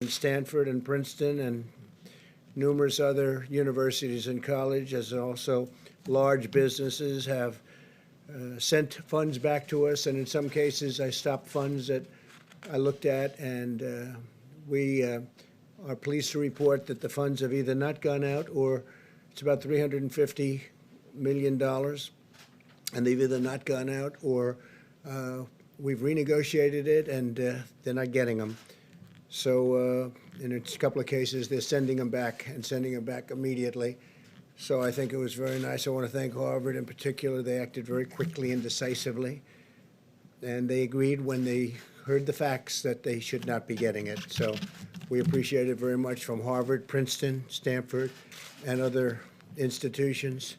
Stanford and Princeton and numerous other universities and colleges, as also large businesses have sent funds back to us, and in some cases I stopped funds that I looked at, and we are pleased to report that the funds have either not gone out, or it's about $350 million, and they've either not gone out or we've renegotiated it, and they're not getting them. So in a couple of cases, they're sending them back and sending them back immediately. So I think it was very nice. I want to thank Harvard in particular. They acted very quickly and decisively, and they agreed when they heard the facts that they should not be getting it. So we appreciate it very much from Harvard, Princeton, Stanford, and other institutions.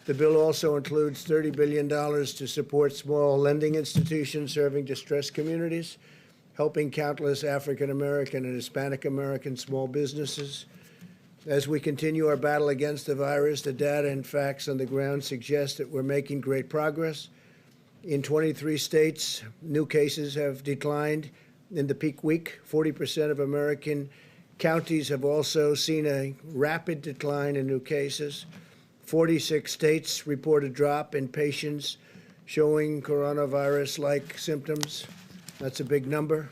The bill also includes $30 billion to support small lending institutions serving distressed communities, helping countless African American and Hispanic American small businesses. As we continue our battle against the virus, the data and facts on the ground suggest that we're making great progress. In 23 states, new cases have declined in the peak week. 40% of American counties have also seen a rapid decline in new cases. 46 states report a drop in patients showing coronavirus-like symptoms. That's a big number.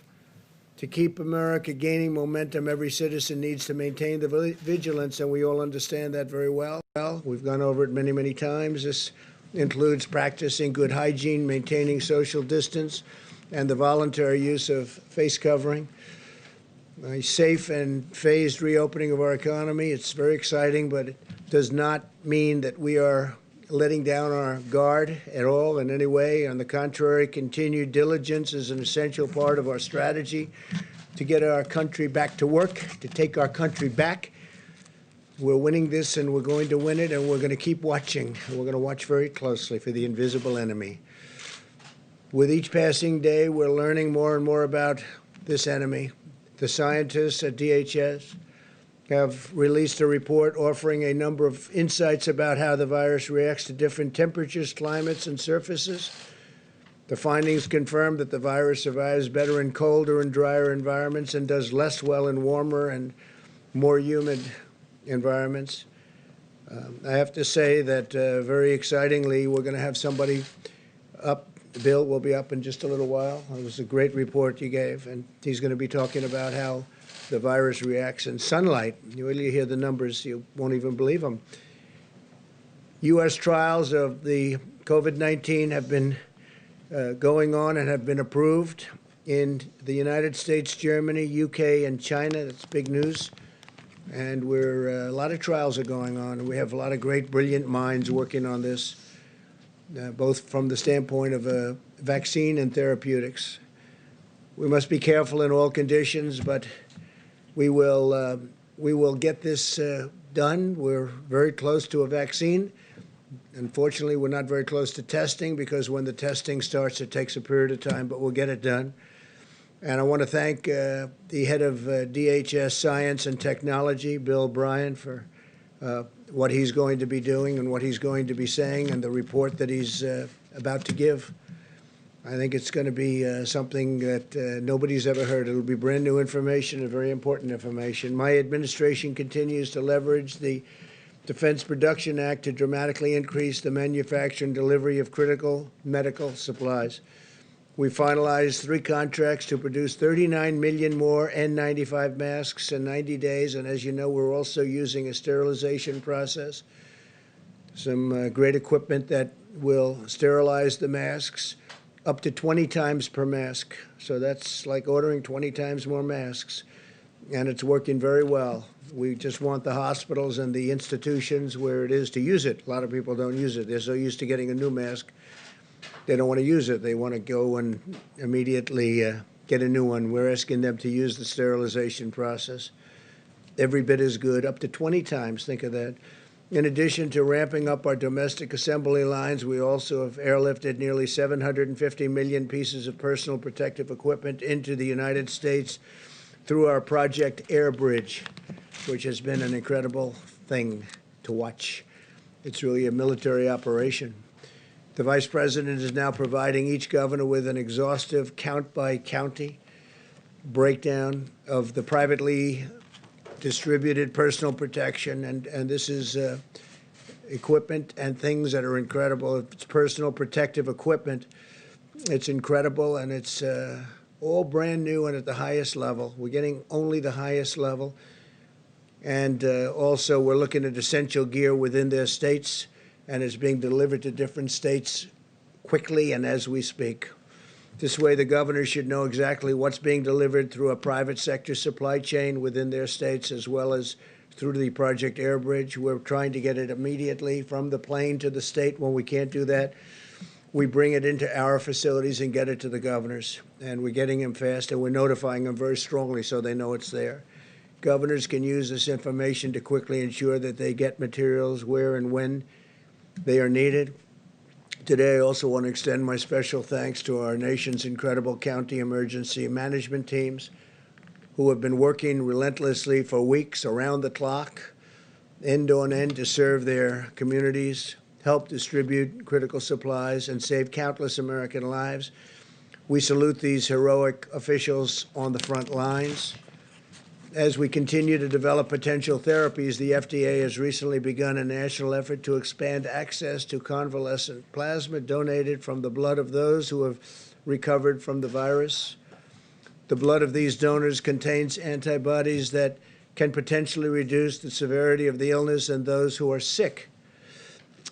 To keep America gaining momentum, every citizen needs to maintain the vigilance, and we all understand that very well. We've gone over it many, many times. This includes practicing good hygiene, maintaining social distance, and the voluntary use of face covering. A safe and phased reopening of our economy. It's very exciting, but it does not mean that we are letting down our guard at all in any way. On the contrary, continued diligence is an essential part of our strategy to get our country back to work, to take our country back. We're winning this, and we're going to win it, and we're going to keep watching. We're going to watch very closely for the invisible enemy. With each passing day, we're learning more and more about this enemy. The scientists at DHS have released a report offering a number of insights about how the virus reacts to different temperatures, climates, and surfaces. The findings confirm that the virus survives better in colder and drier environments and does less well in warmer and more humid environments. I have to say that very excitingly, we're going to have somebody up. Bill will be up in just a little while. It was a great report you gave, and he's going to be talking about how the virus reacts in sunlight. You really hear the numbers, you won't even believe them. U.S. trials of the COVID-19 have been going on and have been approved in the United States, Germany, UK, and China. That's big news. And a lot of trials are going on. We have a lot of great, brilliant minds working on this, both from the standpoint of a vaccine and therapeutics. We must be careful in all conditions, but we will get this done. We're very close to a vaccine. Unfortunately, we're not very close to testing, because when the testing starts, it takes a period of time, but we'll get it done. And I want to thank the head of DHS Science and Technology, Bill Bryan, for what he's going to be doing and what he's going to be saying, and the report that he's about to give. I think it's going to be something that nobody's ever heard. It'll be brand new information and very important information. My administration continues to leverage the Defense Production Act to dramatically increase the manufacture and delivery of critical medical supplies. We finalized 3 contracts to produce 39 million more N95 masks in 90 days. And as you know, we're also using a sterilization process, some great equipment that will sterilize the masks up to 20 times per mask. So that's like ordering 20 times more masks. And it's working very well. We just want the hospitals and the institutions where it is to use it. A lot of people don't use it. They're so used to getting a new mask, they don't want to use it. They want to go and immediately get a new one. We're asking them to use the sterilization process. Every bit as good, up to 20 times. Think of that. In addition to ramping up our domestic assembly lines, we also have airlifted nearly 750 million pieces of personal protective equipment into the United States through our Project Air Bridge, which has been an incredible thing to watch. It's really a military operation. The Vice President is now providing each governor with an exhaustive count by county breakdown of the privately distributed personal protection, and this is equipment and things that are incredible. It's personal protective equipment. It's incredible, and it's all brand new and at the highest level. We're getting only the highest level. And also, we're looking at essential gear within their states, and it's being delivered to different states quickly and as we speak. This way, the governors should know exactly what's being delivered through a private sector supply chain within their states, as well as through the Project Air Bridge. We're trying to get it immediately from the plane to the state. When we can't do that, we bring it into our facilities and get it to the governors. And we're getting them fast, and we're notifying them very strongly so they know it's there. Governors can use this information to quickly ensure that they get materials where and when they are needed. Today, I also want to extend my special thanks to our nation's incredible county emergency management teams who have been working relentlessly for weeks around the clock, end on end, to serve their communities, help distribute critical supplies, and save countless American lives. We salute these heroic officials on the front lines. As we continue to develop potential therapies, the FDA has recently begun a national effort to expand access to convalescent plasma donated from the blood of those who have recovered from the virus. The blood of these donors contains antibodies that can potentially reduce the severity of the illness in those who are sick,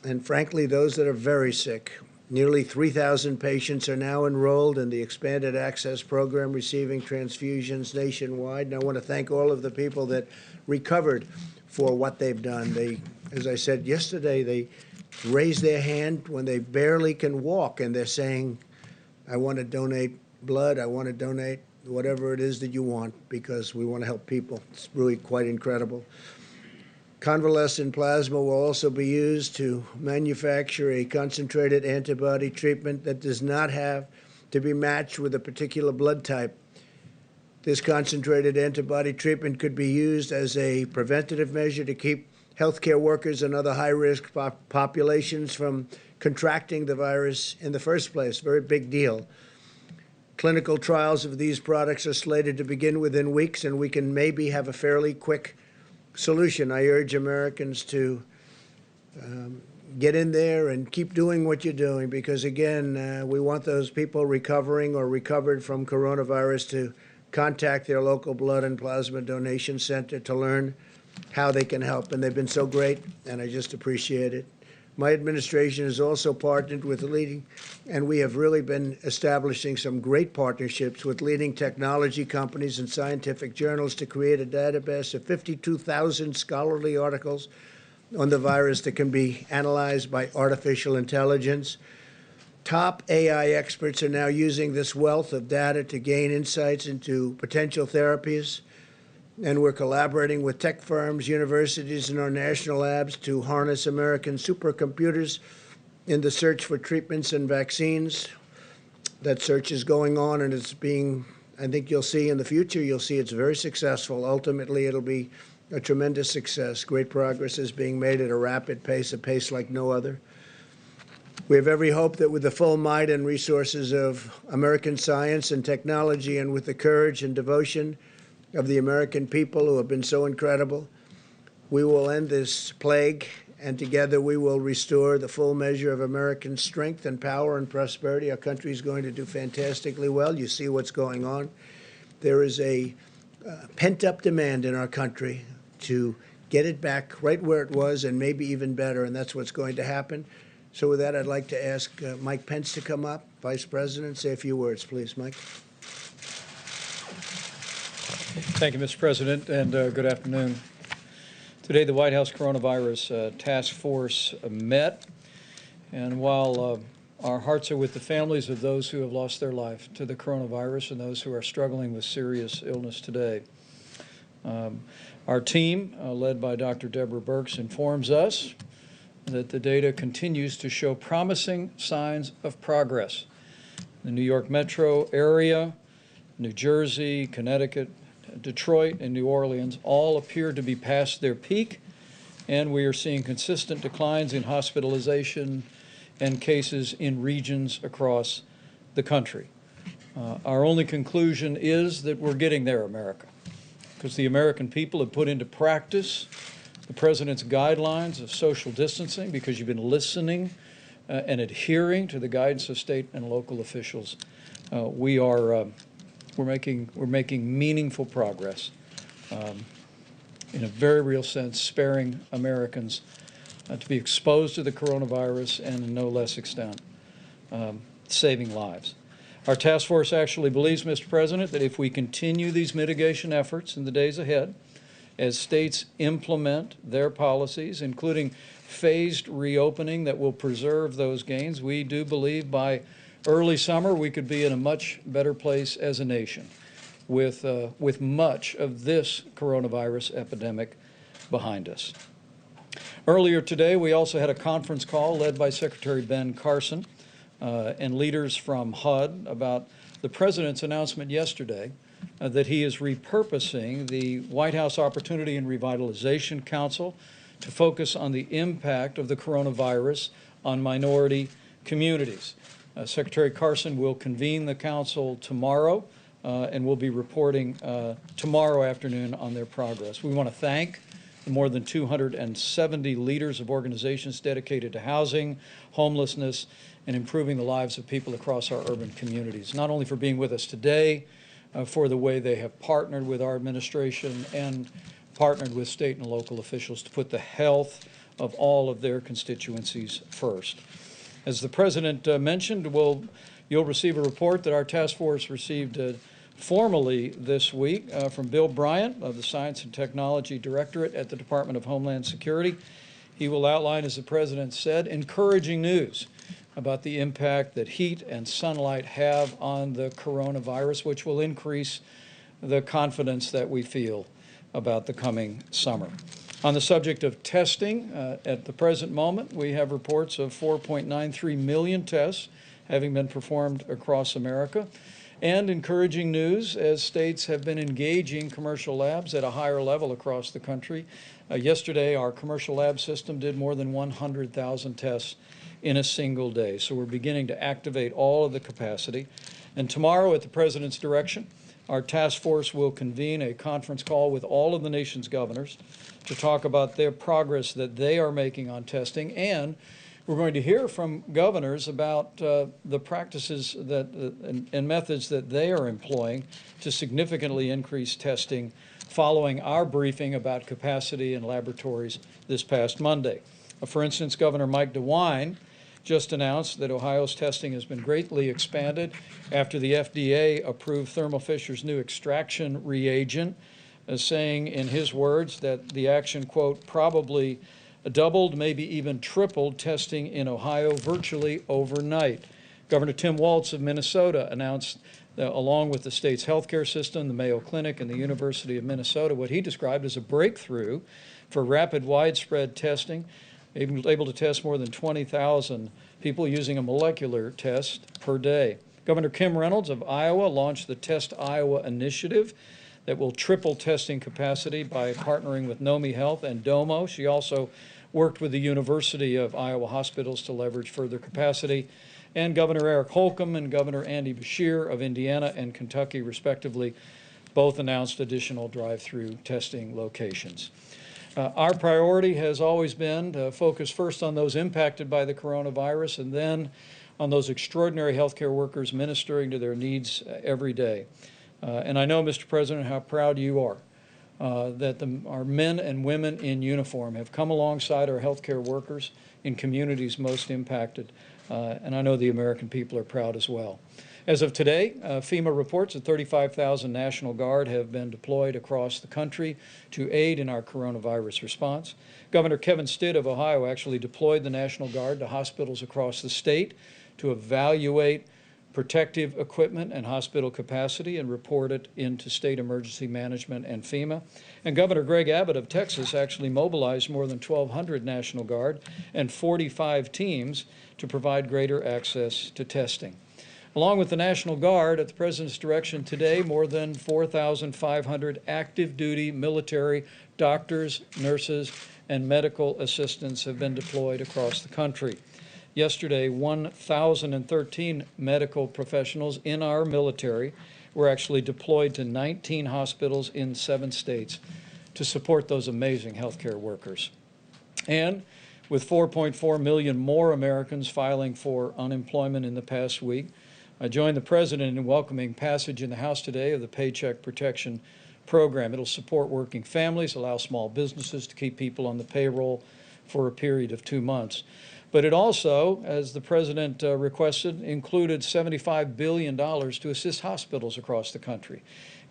and frankly, those that are very sick. Nearly 3,000 patients are now enrolled in the Expanded Access Program, receiving transfusions nationwide. And I want to thank all of the people that recovered for what they've done. They, as I said yesterday, they raise their hand when they barely can walk, and they're saying, I want to donate blood, I want to donate whatever it is that you want, because we want to help people. It's really quite incredible. Convalescent plasma will also be used to manufacture a concentrated antibody treatment that does not have to be matched with a particular blood type. This concentrated antibody treatment could be used as a preventative measure to keep healthcare workers and other high-risk populations from contracting the virus in the first place. Very big deal. Clinical trials of these products are slated to begin within weeks, and we can maybe have a fairly quick solution. I urge Americans to get in there and keep doing what you're doing, because, again, we want those people recovering or recovered from coronavirus to contact their local blood and plasma donation center to learn how they can help. And they've been so great, and I just appreciate it. My administration has also partnered with leading, and we have really been establishing some great partnerships with leading technology companies and scientific journals to create a database of 52,000 scholarly articles on the virus that can be analyzed by artificial intelligence. Top AI experts are now using this wealth of data to gain insights into potential therapies. And we're collaborating with tech firms, universities, and our national labs to harness American supercomputers in the search for treatments and vaccines. That search is going on, and it's being, I think you'll see in the future, you'll see it's very successful. Ultimately, it'll be a tremendous success. Great progress is being made at a rapid pace, a pace like no other. We have every hope that with the full might and resources of American science and technology, and with the courage and devotion of the American people who have been so incredible, we will end this plague, and together we will restore the full measure of American strength and power and prosperity. Our country is going to do fantastically well. You see what's going on. There is a pent-up demand in our country to get it back right where it was, and maybe even better, and that's what's going to happen. So with that, I'd like to ask Mike Pence to come up, Vice President, say a few words, please, Mike. Thank you, Mr. President, and good afternoon. Today, the White House Coronavirus Task Force met, and while our hearts are with the families of those who have lost their life to the coronavirus and those who are struggling with serious illness today, our team, led by Dr. Deborah Birx, informs us that the data continues to show promising signs of progress. The New York metro area, New Jersey, Connecticut, Detroit, and New Orleans all appear to be past their peak, and we are seeing consistent declines in hospitalization and cases in regions across the country. Our only conclusion is that we're getting there, America, because the American people have put into practice the President's guidelines of social distancing, because you've been listening and adhering to the guidance of state and local officials. We're making meaningful progress in a very real sense, sparing Americans to be exposed to the coronavirus, and in no less extent, saving lives. Our task force actually believes, Mr. President, that if we continue these mitigation efforts in the days ahead, as states implement their policies, including phased reopening that will preserve those gains, we do believe by early summer we could be in a much better place as a nation with much of this coronavirus epidemic behind us. Earlier today, we also had a conference call led by Secretary Ben Carson and leaders from HUD about the President's announcement yesterday that he is repurposing the White House Opportunity and Revitalization Council to focus on the impact of the coronavirus on minority communities. Secretary Carson will convene the council tomorrow and will be reporting tomorrow afternoon on their progress. We want to thank the more than 270 leaders of organizations dedicated to housing, homelessness, and improving the lives of people across our urban communities, not only for being with us today, for the way they have partnered with our administration and partnered with state and local officials to put the health of all of their constituencies first. As the President mentioned, you'll receive a report that our task force received formally this week from Bill Bryant of the Science and Technology Directorate at the Department of Homeland Security. He will outline, as the President said, encouraging news about the impact that heat and sunlight have on the coronavirus, which will increase the confidence that we feel about the coming summer. On the subject of testing, at the present moment, we have reports of 4.93 million tests having been performed across America, and encouraging news as states have been engaging commercial labs at a higher level across the country. Yesterday, our commercial lab system did more than 100,000 tests in a single day. So we're beginning to activate all of the capacity. And tomorrow, at the President's direction, our task force will convene a conference call with all of the nation's governors to talk about their progress that they are making on testing. And we're going to hear from governors about the practices that and methods that they are employing to significantly increase testing following our briefing about capacity in laboratories this past Monday. For instance, Governor Mike DeWine just announced that Ohio's testing has been greatly expanded after the FDA approved Thermo Fisher's new extraction reagent, saying in his words that the action, quote, probably doubled, maybe even tripled testing in Ohio virtually overnight. Governor Tim Walz of Minnesota announced that along with the state's healthcare system, the Mayo Clinic, and the University of Minnesota, what he described as a breakthrough for rapid widespread testing, able to test more than 20,000 people using a molecular test per day. Governor Kim Reynolds of Iowa launched the Test Iowa initiative that will triple testing capacity by partnering with Nomi Health and Domo. She also worked with the University of Iowa hospitals to leverage further capacity. And Governor Eric Holcomb and Governor Andy Beshear of Indiana and Kentucky, respectively, both announced additional drive-through testing locations. Our priority has always been to focus first on those impacted by the coronavirus and then on those extraordinary healthcare workers ministering to their needs every day. And I know, Mr. President, how proud you are that our men and women in uniform have come alongside our healthcare workers in communities most impacted. And I know the American people are proud as well. As of today, FEMA reports that 35,000 National Guard have been deployed across the country to aid in our coronavirus response. Governor Kevin Stitt of Ohio actually deployed the National Guard to hospitals across the state to evaluate protective equipment and hospital capacity and report it into state emergency management and FEMA. And Governor Greg Abbott of Texas actually mobilized more than 1,200 National Guard and 45 teams to provide greater access to testing. Along with the National Guard, at the President's direction today, more than 4,500 active duty military doctors, nurses, and medical assistants have been deployed across the country. Yesterday, 1,013 medical professionals in our military were actually deployed to 19 hospitals in 7 states to support those amazing healthcare workers. And with 4.4 million more Americans filing for unemployment in the past week, I joined the President in welcoming passage in the House today of the Paycheck Protection Program. It'll support working families, allow small businesses to keep people on the payroll for a period of 2 months. But it also, as the President requested, included $75 billion to assist hospitals across the country.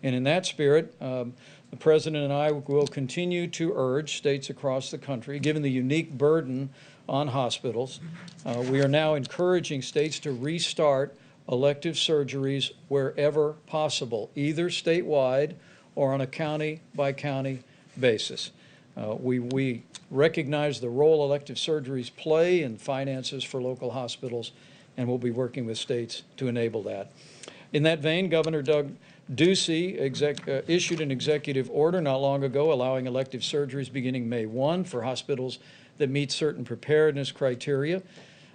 And in that spirit, the President and I will continue to urge states across the country, given the unique burden on hospitals, we are now encouraging states to restart elective surgeries wherever possible, either statewide or on a county-by-county basis. We recognize the role elective surgeries play in finances for local hospitals, and we'll be working with states to enable that. In that vein, Governor Doug Ducey issued an executive order not long ago allowing elective surgeries beginning May 1 for hospitals that meet certain preparedness criteria.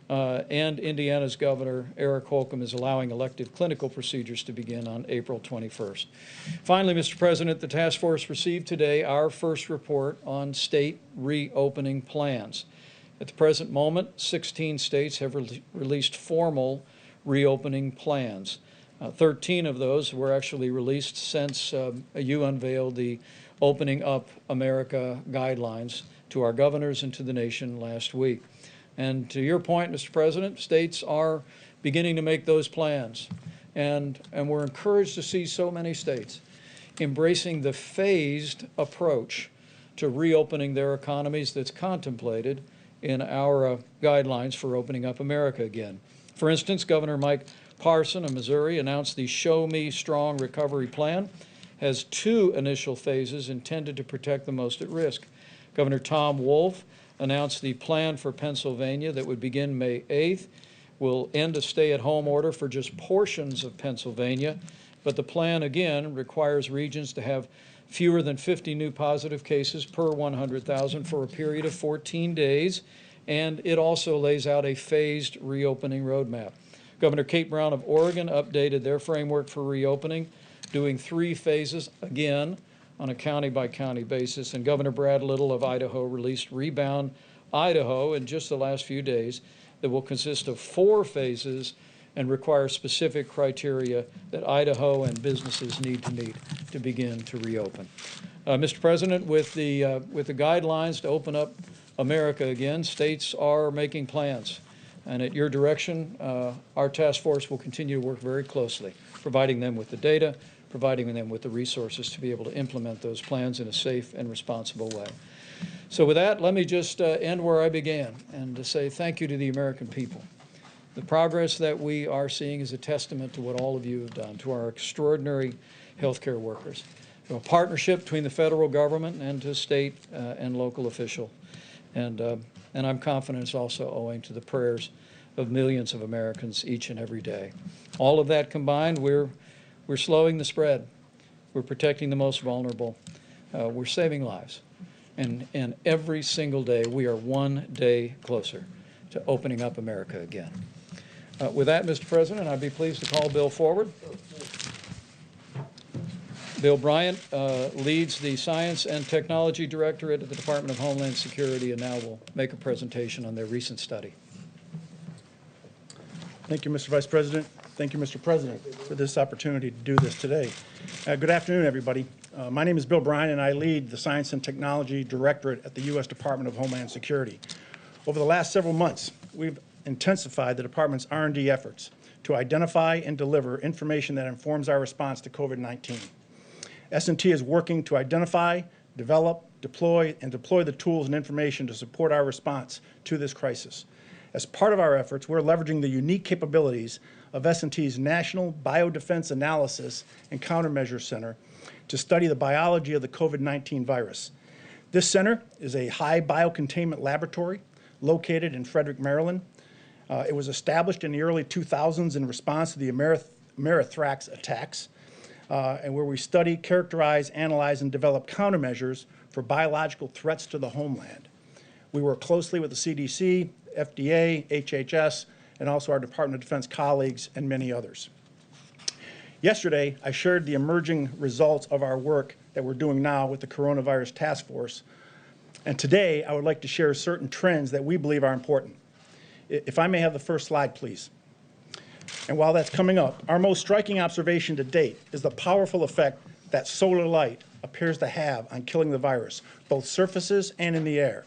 And Indiana's Governor Eric Holcomb is allowing elective clinical procedures to begin on April 21st. Finally, Mr. President, the task force received today our first report on state reopening plans. At the present moment, 16 states have released formal reopening plans. 13 of those were actually released since you unveiled the Opening Up America guidelines to our governors and to the nation last week. And to your point, Mr. President, states are beginning to make those plans. And we're encouraged to see so many states embracing the phased approach to reopening their economies that's contemplated in our guidelines for opening up America again. For instance, Governor Mike Parson of Missouri announced the Show Me Strong Recovery Plan has 2 initial phases intended to protect the most at risk. Governor Tom Wolf announced the plan for Pennsylvania that would begin May 8th, will end a stay-at-home order for just portions of Pennsylvania, but the plan, again, requires regions to have fewer than 50 new positive cases per 100,000 for a period of 14 days, and it also lays out a phased reopening roadmap. Governor Kate Brown of Oregon updated their framework for reopening, doing 3 phases, again, on a county-by-county basis. And Governor Brad Little of Idaho released Rebound Idaho in just the last few days that will consist of 4 phases and require specific criteria that Idaho and businesses need to meet to begin to reopen. Mr. President, with the guidelines to open up America again, states are making plans. And at your direction, our task force will continue to work very closely, providing them with the data, providing them with the resources to be able to implement those plans in a safe and responsible way. So with that, let me just end where I began and to say thank you to the American people. The progress that we are seeing is a testament to what all of you have done, to our extraordinary healthcare workers. A partnership between the federal government and to state and local officials. And I'm confident it's also owing to the prayers of millions of Americans each and every day. All of that combined, we're slowing the spread. We're protecting the most vulnerable. We're saving lives. And every single day, we are one day closer to opening up America again. With that, Mr. President, I'd be pleased to call Bill forward. Bill Bryant leads the Science and Technology Directorate at the Department of Homeland Security and now will make a presentation on their recent study. Thank you, Mr. Vice President. Thank you, Mr. President, for this opportunity to do this today. Good afternoon, everybody. My name is Bill Bryant, and I lead the Science and Technology Directorate at the U.S. Department of Homeland Security. Over the last several months, we've intensified the department's R&D efforts to identify and deliver information that informs our response to COVID-19. S&T is working to identify, develop, deploy the tools and information to support our response to this crisis. As part of our efforts, we're leveraging the unique capabilities of S&T's National Biodefense Analysis and Countermeasures Center to study the biology of the COVID-19 virus. This center is a high biocontainment laboratory located in Frederick, Maryland. It was established in the early 2000s in response to the Amerithrax attacks, and where we study, characterize, analyze, and develop countermeasures for biological threats to the homeland. We work closely with the CDC, FDA, HHS, and also our Department of Defense colleagues and many others. Yesterday, I shared the emerging results of our work that we're doing now with the Coronavirus Task Force. And today, I would like to share certain trends that we believe are important. If I may have the first slide, please. And while that's coming up, our most striking observation to date is the powerful effect that solar light appears to have on killing the virus, both surfaces and in the air.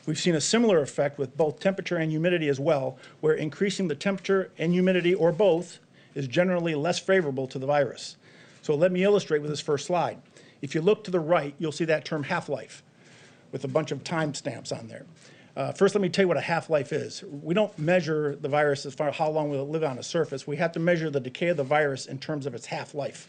We've seen a similar effect with both temperature and humidity as well, where increasing the temperature and humidity, or both, is generally less favorable to the virus. So let me illustrate with this first slide. If you look to the right, you'll see that term half-life with a bunch of time stamps on there. First, let me tell you what a half-life is. We don't measure the virus as far as how long will it live on a surface. We have to measure the decay of the virus in terms of its half-life,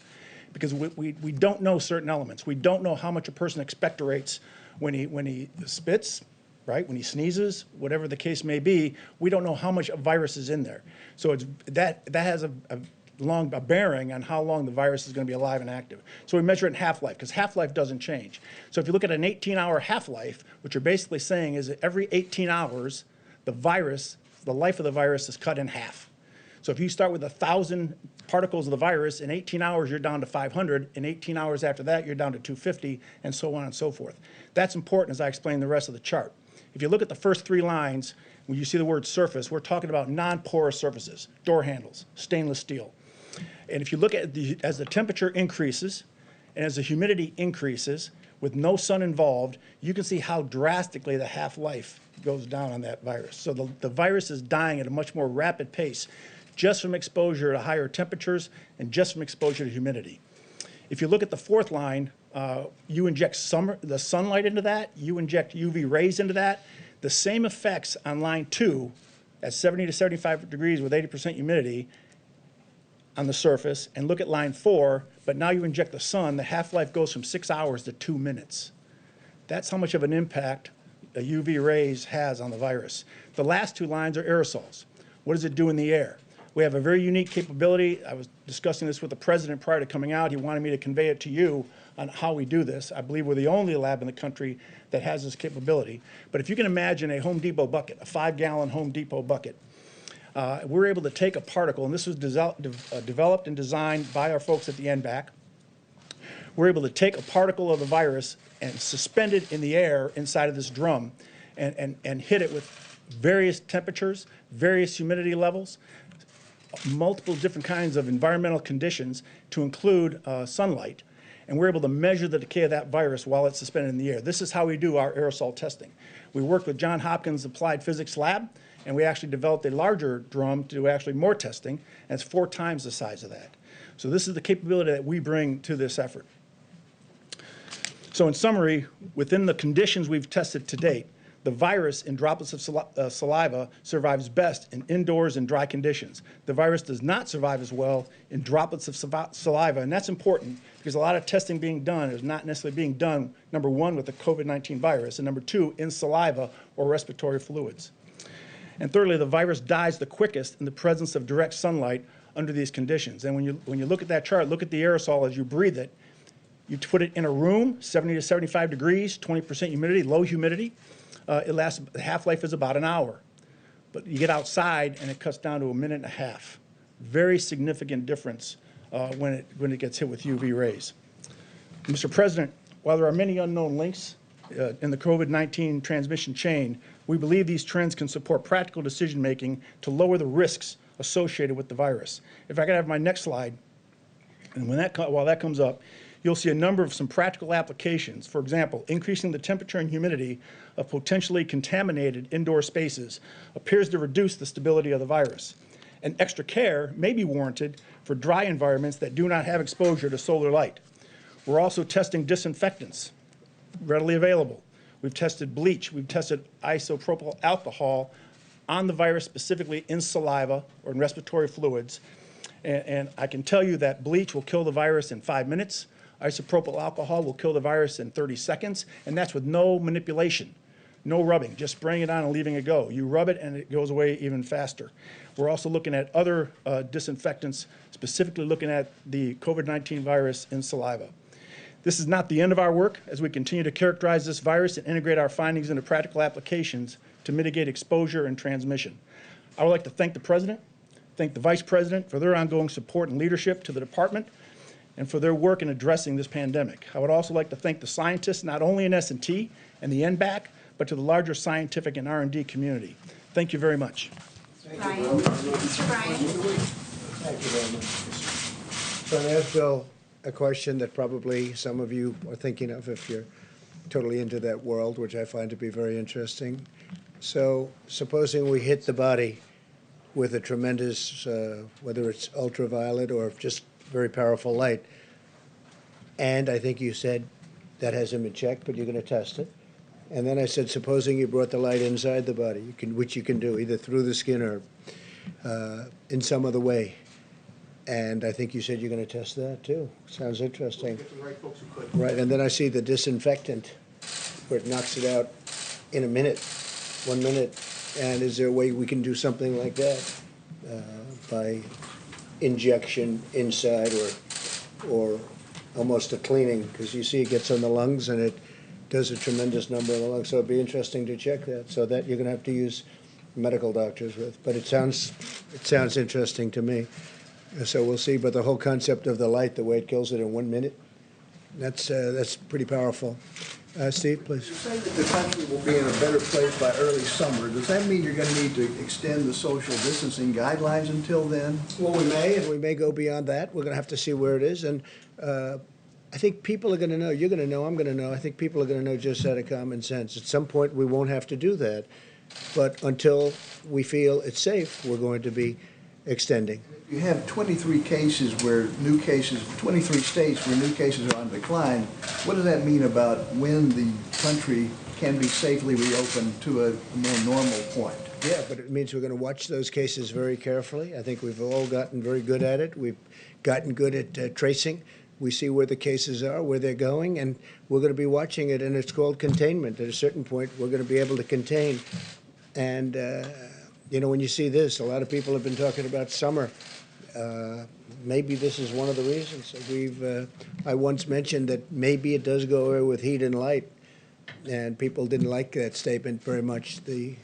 because we don't know certain elements. We don't know how much a person expectorates when he spits, right? When he sneezes, whatever the case may be, we don't know how much virus is in there. So that has a bearing on how long the virus is going to be alive and active. So we measure it in half-life, because half-life doesn't change. So if you look at an 18-hour half-life, what you're basically saying is that every 18 hours, the life of the virus is cut in half. So if you start with 1,000 particles of the virus, in 18 hours, you're down to 500. In 18 hours after that, you're down to 250, and so on and so forth. That's important as I explain the rest of the chart. If you look at the first three lines, when you see the word surface, we're talking about non-porous surfaces, door handles, stainless steel. And if you look at as the temperature increases and as the humidity increases, with no sun involved, you can see how drastically the half-life goes down on that virus. So the virus is dying at a much more rapid pace just from exposure to higher temperatures and just from exposure to humidity. If you look at the fourth line, you inject the sunlight into that, you inject UV rays into that. The same effects on line 2 at 70 to 75 degrees with 80% humidity on the surface, and look at line 4, but now you inject the sun, the half-life goes from 6 hours to 2 minutes. That's how much of an impact a UV rays has on the virus. The last two lines are aerosols. What does it do in the air? We have a very unique capability. I was discussing this with the president prior to coming out. He wanted me to convey it to you on how we do this. I believe we're the only lab in the country that has this capability. But if you can imagine a Home Depot bucket, a 5-gallon Home Depot bucket, we're able to take a particle, and this was developed and designed by our folks at the NBAC. We're able to take a particle of the virus and suspend it in the air inside of this drum and hit it with various temperatures, various humidity levels, multiple different kinds of environmental conditions to include sunlight. And we're able to measure the decay of that virus while it's suspended in the air. This is how we do our aerosol testing. We work with Johns Hopkins Applied Physics Lab, and we actually developed a larger drum to do actually more testing, and it's 4 times the size of that. So this is the capability that we bring to this effort. So in summary, within the conditions we've tested to date, the virus in droplets of saliva survives best in indoors and dry conditions. The virus does not survive as well in droplets of saliva, and that's important because a lot of testing being done is not necessarily being done, number 1, with the COVID-19 virus, and number 2, in saliva or respiratory fluids. And thirdly, the virus dies the quickest in the presence of direct sunlight under these conditions. And when you look at that chart, look at the aerosol as you breathe it. You put it in a room, 70 to 75 degrees, 20% humidity, low humidity. The half-life is about an hour. But you get outside and it cuts down to a minute and a half. Very significant difference when it gets hit with UV rays. Mr. President, while there are many unknown links in the COVID-19 transmission chain, we believe these trends can support practical decision-making to lower the risks associated with the virus. If I could have my next slide, and while that comes up, you'll see a number of some practical applications. For example, increasing the temperature and humidity of potentially contaminated indoor spaces appears to reduce the stability of the virus. And extra care may be warranted for dry environments that do not have exposure to solar light. We're also testing disinfectants readily available. We've tested bleach, we've tested isopropyl alcohol on the virus, specifically in saliva or in respiratory fluids. And I can tell you that bleach will kill the virus in 5 minutes. Isopropyl alcohol will kill the virus in 30 seconds, and that's with no manipulation, no rubbing, just spraying it on and leaving it go. You rub it and it goes away even faster. We're also looking at other disinfectants, specifically looking at the COVID-19 virus in saliva. This is not the end of our work as we continue to characterize this virus and integrate our findings into practical applications to mitigate exposure and transmission. I would like to thank the President, thank the Vice President for their ongoing support and leadership to the Department and for their work in addressing this pandemic. I would also like to thank the scientists, not only in S&T and the NBAC, but to the larger scientific and R&D community. Thank you very much. Brian. Mr. Brian. Thank you very much. So I'm going to ask Bill a question that probably some of you are thinking of if you're totally into that world, which I find to be very interesting. So supposing we hit the body with a tremendous, whether it's ultraviolet or just very powerful light, and I think you said that hasn't been checked, but you're going to test it. And then I said, supposing you brought the light inside the body, which you can do either through the skin or in some other way. And I think you said you're going to test that too. Sounds interesting. Get the right folks who could. Right, and then I see the disinfectant where it knocks it out in a minute, 1 minute. And is there a way we can do something like that by injection inside or almost a cleaning? Because you see it gets on the lungs and it does a tremendous number on the lungs. So it'd be interesting to check that. So that you're going to have to use medical doctors with. But it sounds interesting to me. So we'll see. But the whole concept of the light, the way it kills it in 1 minute, that's pretty powerful. Steve, please. You say that the country will be in a better place by early summer. Does that mean you're going to need to extend the social distancing guidelines until then? Well, we may, and we may go beyond that. We're going to have to see where it is. And I think people are going to know. You're going to know. I'm going to know. I think people are going to know just out of common sense. At some point, we won't have to do that. But until we feel it's safe, we're going to be extending. You have 23 cases where 23 states where new cases are on decline. What does that mean about when the country can be safely reopened to a more normal point? Yeah, but it means we're going to watch those cases very carefully. I think we've all gotten very good at it. We've gotten good at tracing. We see where the cases are, where they're going, and we're going to be watching it, and it's called containment. At a certain point, we're going to be able to contain. And, you know, when you see this, a lot of people have been talking about summer. Maybe this is one of the reasons. I once mentioned that maybe it does go away with heat and light, and people didn't like that statement very much. The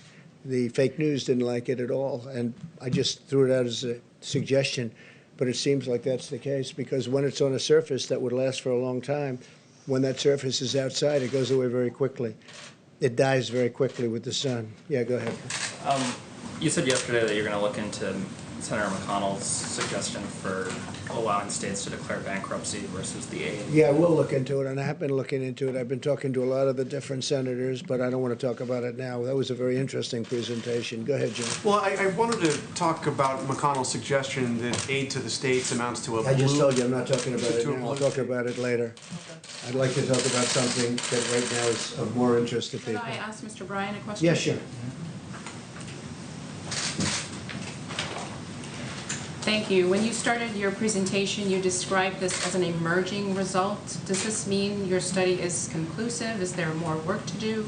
fake news didn't like it at all, and I just threw it out as a suggestion. But it seems like that's the case, because when it's on a surface that would last for a long time, when that surface is outside, it goes away very quickly. It dies very quickly with the sun. Yeah, go ahead. You said yesterday that you're going to look into Senator McConnell's suggestion for allowing states to declare bankruptcy versus the aid. Yeah, we'll look into it, and I have been looking into it. I've been talking to a lot of the different senators, but I don't want to talk about it now. That was a very interesting presentation. Go ahead, Jim. Well, I wanted to talk about McConnell's suggestion that aid to the states amounts to a I just blue- told you I'm not talking about it to a now. I'll blue talk about it later. I'd like to talk about something that right now is of more interest to Could people. I ask Mr. Bryan a question? Yeah, sure. Thank you. When you started your presentation, you described this as an emerging result. Does this mean your study is conclusive? Is there more work to do?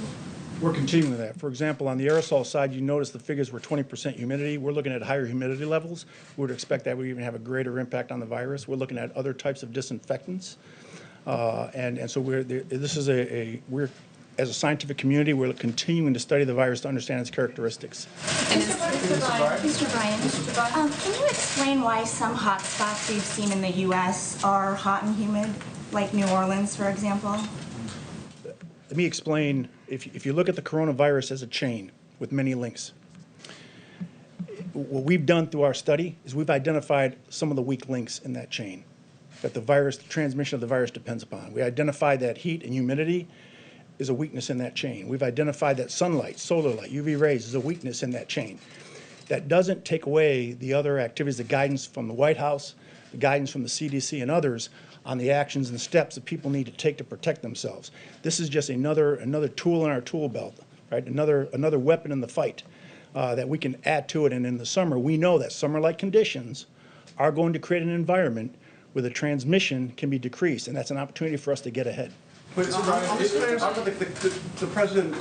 We're continuing with that. For example, on the aerosol side, you notice the figures were 20% humidity. We're looking at higher humidity levels. We would expect that would even have a greater impact on the virus. We're looking at other types of disinfectants. And so we're as a scientific community, we're continuing to study the virus to understand its characteristics. Mr. Bryan, can you explain why some hot spots we've seen in the U.S. are hot and humid, like New Orleans, for example? Let me explain. If you look at the coronavirus as a chain with many links, what we've done through our study is we've identified some of the weak links in that chain that the transmission of the virus depends upon. We identified that heat and humidity is a weakness in that chain. We've identified that sunlight, solar light, UV rays is a weakness in that chain. That doesn't take away the other activities, the guidance from the White House, the guidance from the CDC and others on the actions and steps that people need to take to protect themselves. This is just another tool in our tool belt, right? Another weapon in the fight that we can add to it. And in the summer, we know that summer-like conditions are going to create an environment where the transmission can be decreased, and that's an opportunity for us to get ahead. But the president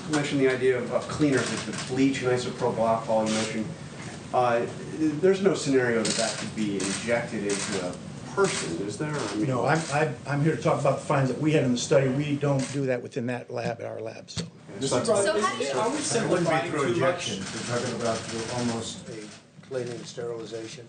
mentioned the idea of cleaners, like the bleach and isopropyl alcohol you mentioned. There's no scenario that could be injected into a person, is there? I mean, No, I'm here to talk about the findings that we had in the study. We don't do that within that lab, our lab, so. So how do you, Are we simplifying through too injection. much? We're talking about almost a cleaning and sterilization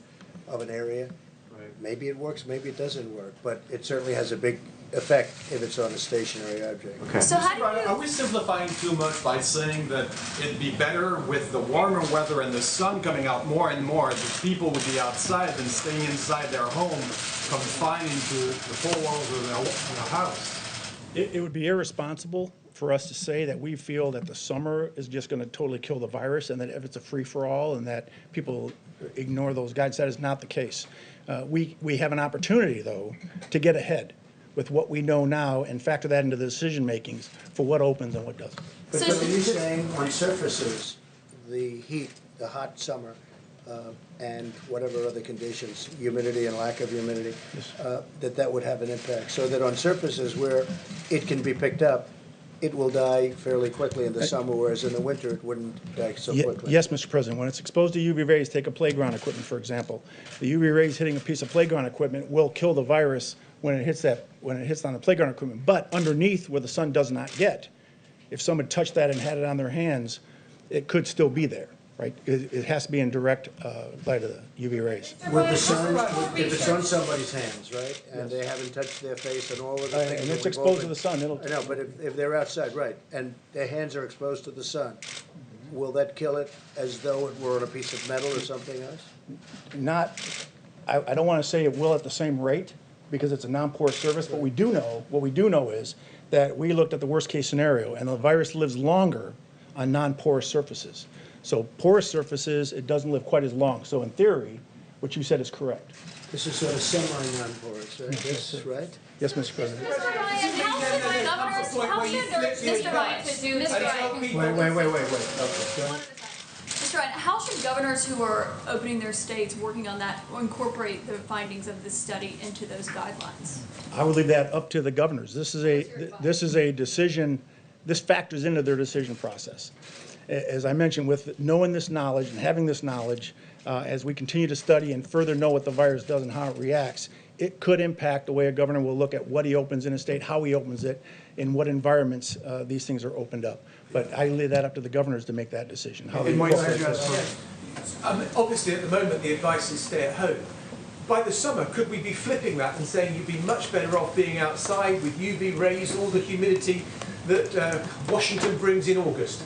of an area. Right. Maybe it works, maybe it doesn't work, but it certainly has a big effect if it's on a stationary object. Okay. so how do Are you, we simplifying too much by saying that it'd be better with the warmer weather and the sun coming out more and more, that people would be outside than staying inside their home, confined to the four walls of their house? It would be irresponsible for us to say that we feel that the summer is just going to totally kill the virus and that if it's a free-for-all and that people ignore those guides. That is not the case. We have an opportunity, though, to get ahead with what we know now and factor that into the decision-makings for what opens and what doesn't. But So- are you saying on surfaces, the heat, the hot summer, and whatever other conditions, humidity and lack of humidity, that would have an impact? So that on surfaces where it can be picked up, it will die fairly quickly in the summer, whereas in the winter it wouldn't die so quickly? Yes, Mr. President. When it's exposed to UV rays, take a playground equipment, for example. The UV rays hitting a piece of playground equipment will kill the virus when it hits on the playground equipment. But underneath, where the sun does not get, if someone touched that and had it on their hands, it could still be there, right? It has to be in direct light of the UV rays. With the sun, if it's on somebody's hands, right, and they haven't touched their face and all of the things. And that it's we've exposed to opened- the sun, it'll. I know, but if they're outside, right, and their hands are exposed to the sun, will that kill it as though it were on a piece of metal or something else? Not, I don't want to say it will at the same rate because it's a non-porous surface, but what we do know is that we looked at the worst-case scenario, and the virus lives longer on non-porous surfaces. So porous surfaces, it doesn't live quite as long. So in theory, what you said is correct. This is sort of semi-non-porous, right? This, right? Yes, Mr. President. Mr. Ryan, how should governors, how should, Mr. Ryan, Mr. Ryan. Wait. Mr. Ryan, how should governors who are opening their states, working on that, incorporate the findings of this study into those guidelines? I would leave that up to the governors. This is a decision, this factors into their decision process. As I mentioned, with knowing this knowledge and having this knowledge, as we continue to study and further know what the virus does and how it reacts, it could impact the way a governor will look at what he opens in a state, how he opens it, in what environments these things are opened up. But I leave that up to the governors to make that decision. How they incorporate this. Obviously, at the moment, the advice is stay at home. By the summer, could we be flipping that and saying you'd be much better off being outside with UV rays, all the humidity that Washington brings in August?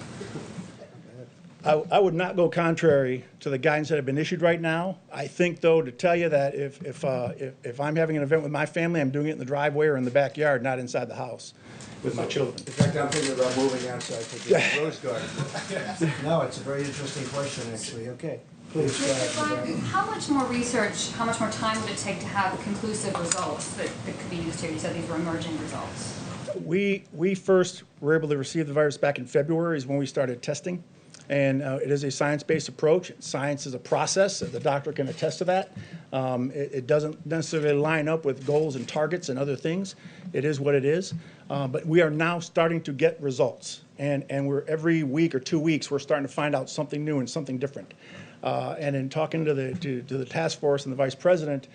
I would not go contrary to the guidance that have been issued right now. I think, though, to tell you that if I'm having an event with my family, I'm doing it in the driveway or in the backyard, not inside the house with my children. In fact, I'm thinking about moving outside to the rose garden. No, it's a very interesting question, actually. Okay, please go ahead. Mr. Ryan, how much more research, how much more time would it take to have conclusive results that could be used here? You said these were emerging results. We first were able to receive the virus back in February is when we started testing. And it is a science-based approach. Science is a process. The doctor can attest to that. It doesn't necessarily line up with goals and targets and other things. It is what it is. But we are now starting to get results. And we're every week or 2 weeks, we're starting to find out something new and something different. And in talking to the task force and the vice president,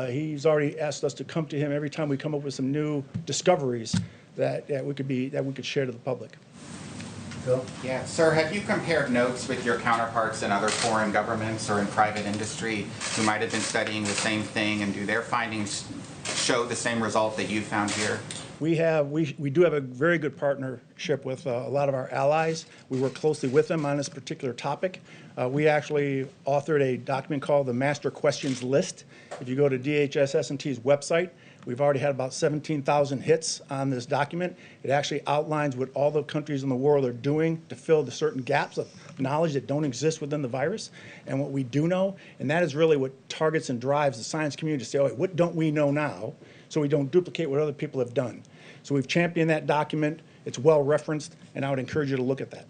he's already asked us to come to him every time we come up with some new discoveries that we could share to the public. Phil? Yeah, sir, have you compared notes with your counterparts in other foreign governments or in private industry who might have been studying the same thing, and do their findings show the same result that you found here? We do have a very good partnership with a lot of our allies. We work closely with them on this particular topic. We actually authored a document called the Master Questions List. If you go to DHS-S&T's website, we've already had about 17,000 hits on this document. It actually outlines what all the countries in the world are doing to fill the certain gaps of knowledge that don't exist within the virus. And what we do know, and that is really what targets and drives the science community to say, all right, what don't we know now, so we don't duplicate what other people have done. So we've championed that document. It's well referenced, and I would encourage you to look at that.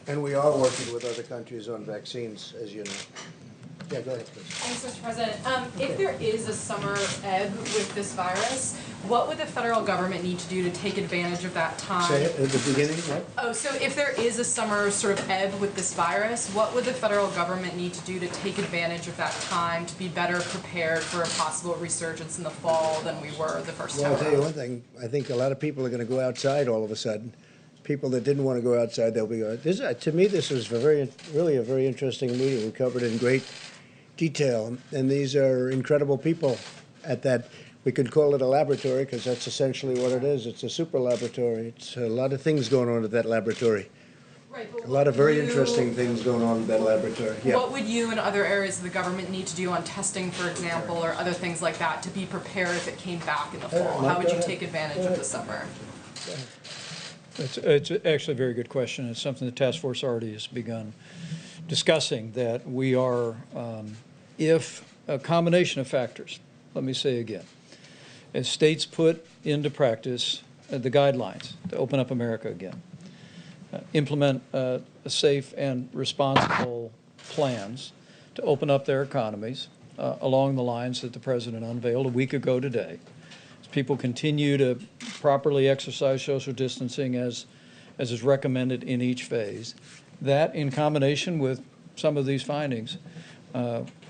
And we are working with other countries on vaccines, as you know. Yeah, go ahead, please. Thanks, Mr. President. If there is a summer ebb with this virus, What would the federal government need to do to take advantage of that time? Say it at the beginning, what? Oh, so if there is a summer sort of ebb with this virus, what would the federal government need to do to take advantage of that time to be better prepared for a possible resurgence in the fall than we were the first Well, time I'll tell you around? one thing. I think a lot of people are going to go outside all of a sudden. People that didn't want to go outside, they'll be going. To me, this was really a very interesting meeting. We covered it in great detail, and these are incredible people at that. We could call it a laboratory because that's essentially what it is. It's a super laboratory. It's a lot of things going on at that laboratory. Right, but A lot of very you- interesting things going on in that laboratory. Yeah. What would you and other areas of the government need to do on testing, for example, or other things like that to be prepared if it came back in the fall? Mike, How would go you ahead. take advantage of the summer? It's actually a very good question. It's something the task force already has begun discussing, that we are, if a combination of factors, let me say again, as states put into practice the guidelines to open up America again, implement safe and responsible plans to open up their economies along the lines that the President unveiled a week ago today. As people continue to properly exercise social distancing as is recommended in each phase, that in combination with some of these findings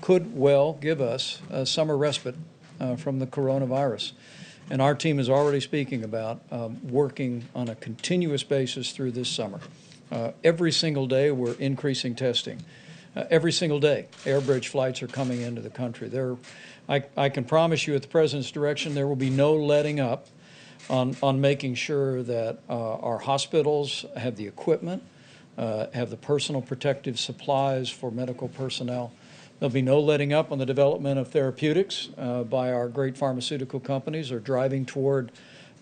could well give us a summer respite from the coronavirus. And our team is already speaking about working on a continuous basis through this summer. Every single day we're increasing testing. Every single day air bridge flights are coming into the country. I can promise you at the President's direction there will be no letting up on making sure that our hospitals have the equipment, have the personal protective supplies for medical personnel. There'll be no letting up on the development of therapeutics by our great pharmaceutical companies, or driving toward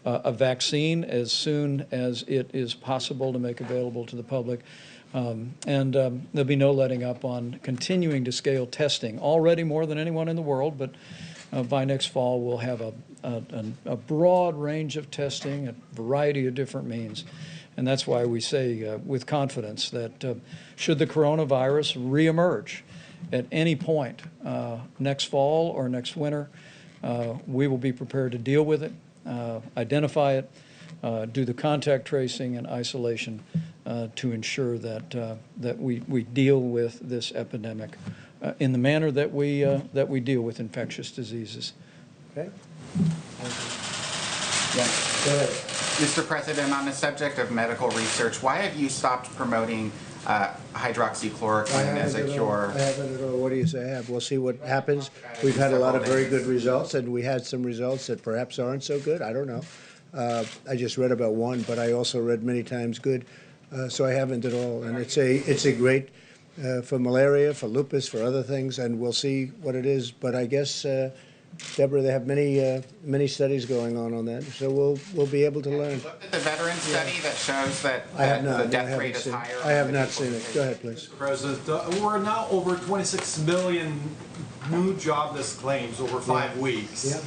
a vaccine as soon as it is possible to make available to the public. And there'll be no letting up on continuing to scale testing, already more than anyone in the world, but by next fall we'll have a broad range of testing, a variety of different means. And that's why we say with confidence that should the coronavirus reemerge at any point next fall or next winter, we will be prepared to deal with it, identify it, do the contact tracing and isolation to ensure that we deal with this epidemic in the manner that we deal with infectious diseases. Okay. Yes. Go ahead. Mr. President, on the subject of medical research, why have you stopped promoting hydroxychloroquine as a cure? I haven't at all. What do you say I have? We'll see what happens. We've had a lot of very good results, and we had some results that perhaps aren't so good. I don't know. I just read about one, but I also read many times good. So I haven't at all. And it's a great for malaria, for lupus, for other things, and we'll see what it is. But I guess, Deborah, they have many studies going on that, so we'll be able to learn. Looked at the veteran study that shows that I have not. the No, I death haven't rate is seen it. higher. I have among the not people seen who it. take Go ahead, please. President, we're now over 26 million new jobless claims over 5 weeks. Yeah.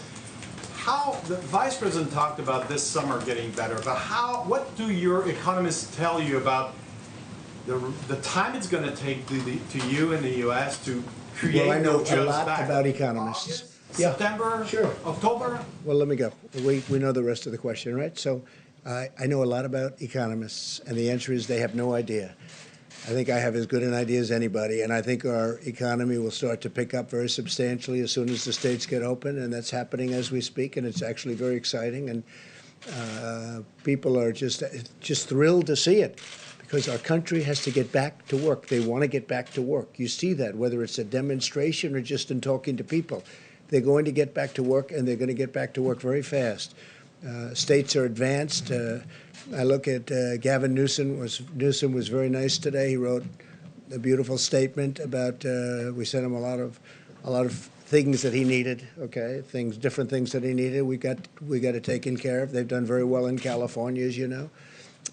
How, the Vice President talked about this summer getting better, but what do your economists tell you about the time it's going to take to you in the U.S. to create Well, I know those a jobs lot back? about economists. August, Yeah. September, Sure. October? Well, let me go. We know the rest of the question, right? So I know a lot about economists, and the answer is they have no idea. I think I have as good an idea as anybody, and I think our economy will start to pick up very substantially as soon as the states get open, and that's happening as we speak, and it's actually very exciting, and people are just thrilled to see it, because our country has to get back to work. They want to get back to work. You see that, whether it's a demonstration or just in talking to people. They're going to get back to work, and they're going to get back to work very fast. States are advanced. I look at Gavin Newsom was very nice today. He wrote a beautiful statement about we sent him a lot of things that he needed. Okay, different things that he needed. We got it taken care of. They've done very well in California, as you know.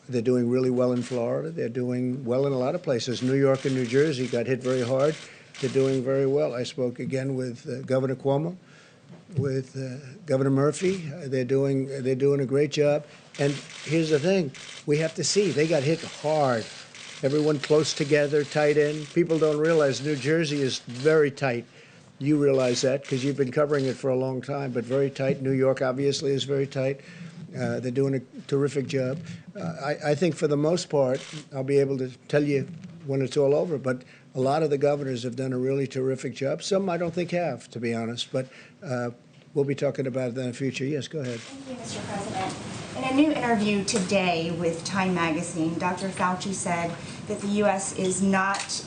They're doing really well in Florida. They're doing well in a lot of places. New York and New Jersey got hit very hard. They're doing very well. I spoke again with Governor Cuomo, with Governor Murphy. They're doing a great job. And here's the thing: we have to see they got hit hard. Everyone close together, tight in. People don't realize New Jersey is very tight. You realize that because you've been covering it for a long time, but very tight. New York obviously is very tight. They're doing a terrific job. I think for the most part, I'll be able to tell you when it's all over, but a lot of the governors have done a really terrific job. Some I don't think have, to be honest, but we'll be talking about it in the future. Yes, go ahead. Thank you, Mr. President. In a new interview today with Time Magazine, Dr. Fauci said that the U.S. is not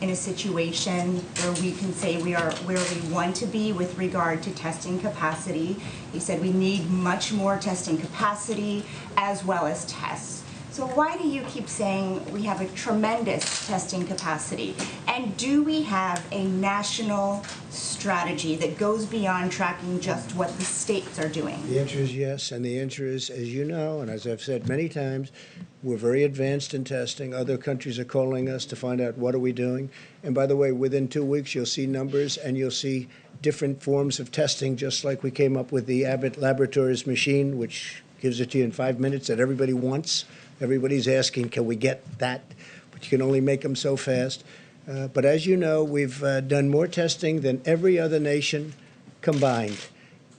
in a situation where we can say we are where we want to be with regard to testing capacity. He said we need much more testing capacity as well as tests. So why do you keep saying we have a tremendous testing capacity? And do we have a national strategy that goes beyond tracking just what the states are doing? The answer is yes, and the answer is, as you know, and as I've said many times, we're very advanced in testing. Other countries are calling us to find out what are we doing. And by the way, within 2 weeks, you'll see numbers and you'll see different forms of testing, just like we came up with the Abbott Laboratories machine, which gives it to you in 5 minutes that everybody wants. Everybody's asking, can we get that? But you can only make them so fast. But as you know, we've done more testing than every other nation combined.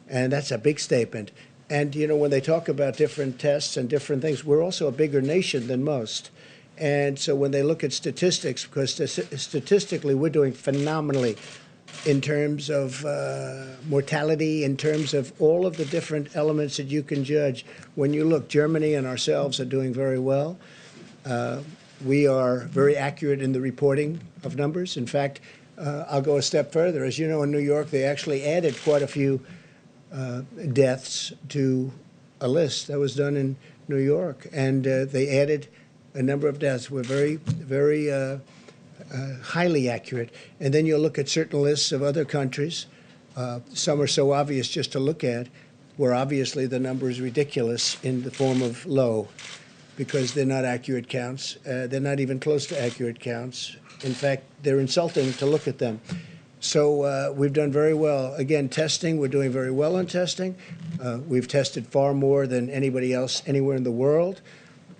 And that's a big statement. And, you know, when they talk about different tests and different things, we're also a bigger nation than most. And so when they look at statistics, because statistically we're doing phenomenally in terms of mortality, in terms of all of the different elements that you can judge. When you look, Germany and ourselves are doing very well. We are very accurate in the reporting of numbers. In fact, I'll go a step further. As you know, in New York, they actually added quite a few deaths to a list that was done in New York. And they added a number of deaths. We're very highly accurate. And then you'll look at certain lists of other countries. Some are so obvious just to look at, where obviously the number is ridiculous in the form of low, because they're not accurate counts. They're not even close to accurate counts. In fact, they're insulting to look at them. So we've done very well. Again, testing, we're doing very well on testing. We've tested far more than anybody else anywhere in the world.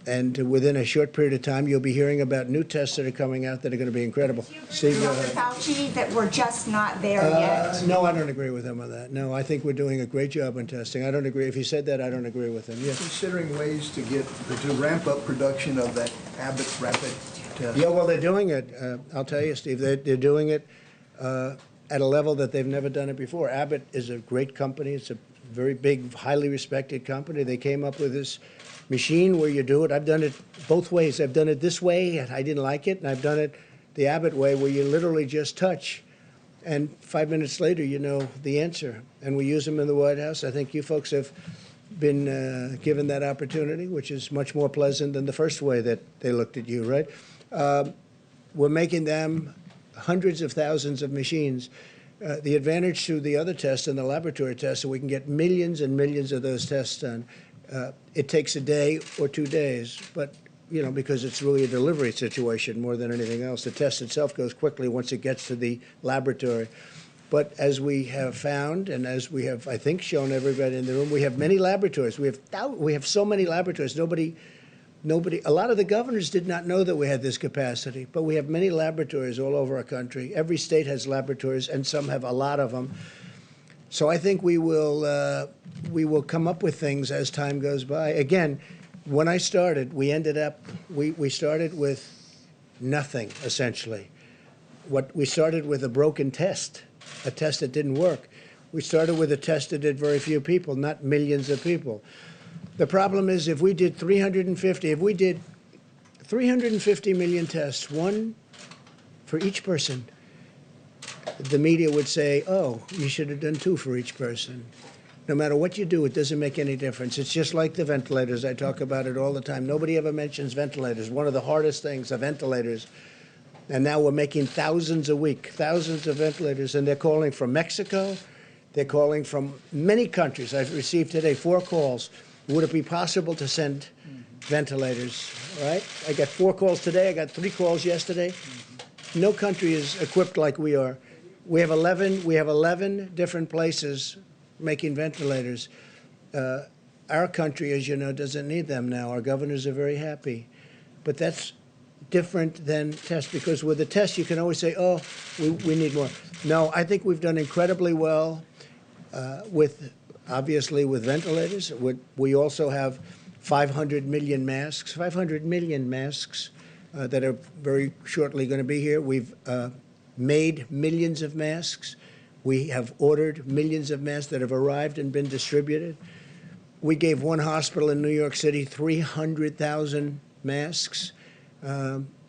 And within a short period of time, you'll be hearing about new tests that are coming out that are going to be incredible. Steve, Dr. Fauci, that we're just not there yet? No, I don't agree with him on that. No, I think we're doing a great job on testing. I don't agree. If he said that, I don't agree with him. Yes. Considering ways to ramp up production of that Abbott rapid test. Yeah, well, they're doing it. I'll tell you, Steve, they're doing it at a level that they've never done it before. Abbott is a great company. It's a very big, highly respected company. They came up with this machine where you do it. I've done it both ways. I've done it this way, and I didn't like it, and I've done it the Abbott way, where you literally just touch, and 5 minutes later, you know the answer. And we use them in the White House. I think you folks have been given that opportunity, which is much more pleasant than the first way that they looked at you, right? We're making them hundreds of thousands of machines. The advantage to the other tests and the laboratory tests, so we can get millions and millions of those tests done. It takes a day or 2 days, but, you know, because it's really a delivery situation more than anything else. The test itself goes quickly once it gets to the laboratory. But as we have found, and as we have, I think, shown everybody in the room, we have many laboratories. We have so many laboratories. Nobody, a lot of the governors did not know that we had this capacity, but we have many laboratories all over our country. Every state has laboratories, and some have a lot of them. So I think we will come up with things as time goes by. Again, when I started, we started with nothing, essentially. We started with a broken test, a test that didn't work. We started with a test that did very few people, not millions of people. The problem is if we did 350 million tests, one for each person, the media would say, oh, you should have done 2 for each person. No matter what you do, it doesn't make any difference. It's just like the ventilators. I talk about it all the time. Nobody ever mentions ventilators. One of the hardest things are ventilators. And now we're making thousands a week, thousands of ventilators. And they're calling from Mexico. They're calling from many countries. I've received today 4 calls. Would it be possible to send ventilators, right? I got 4 calls today. I got 3 calls yesterday. No country is equipped like we are. We have 11 different places making ventilators. Our country, as you know, doesn't need them now. Our governors are very happy. But that's different than tests, because with a test, you can always say, oh, we need more. No, I think we've done incredibly well obviously with ventilators. We also have 500 million masks that are very shortly going to be here. We've made millions of masks. We have ordered millions of masks that have arrived and been distributed. We gave one hospital in New York City 300,000 masks.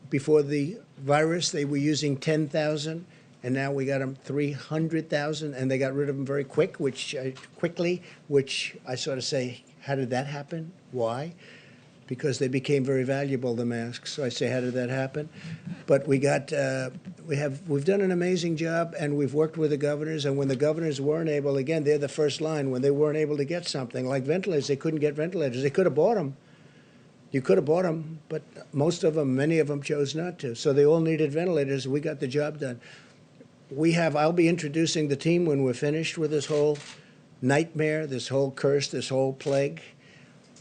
Before the virus, they were using 10,000, and now we got them 300,000, and they got rid of them very quickly, which I sort of say, how did that happen? Why? Because they became very valuable, the masks. So I say, how did that happen? But we've done an amazing job, and we've worked with the governors. And when the governors weren't able, again, they're the first line. When they weren't able to get something like ventilators, they couldn't get ventilators. They could have bought them. You could have bought them, but many of them chose not to. So they all needed ventilators. We got the job done. I'll be introducing the team when we're finished with this whole nightmare, this whole curse, this whole plague.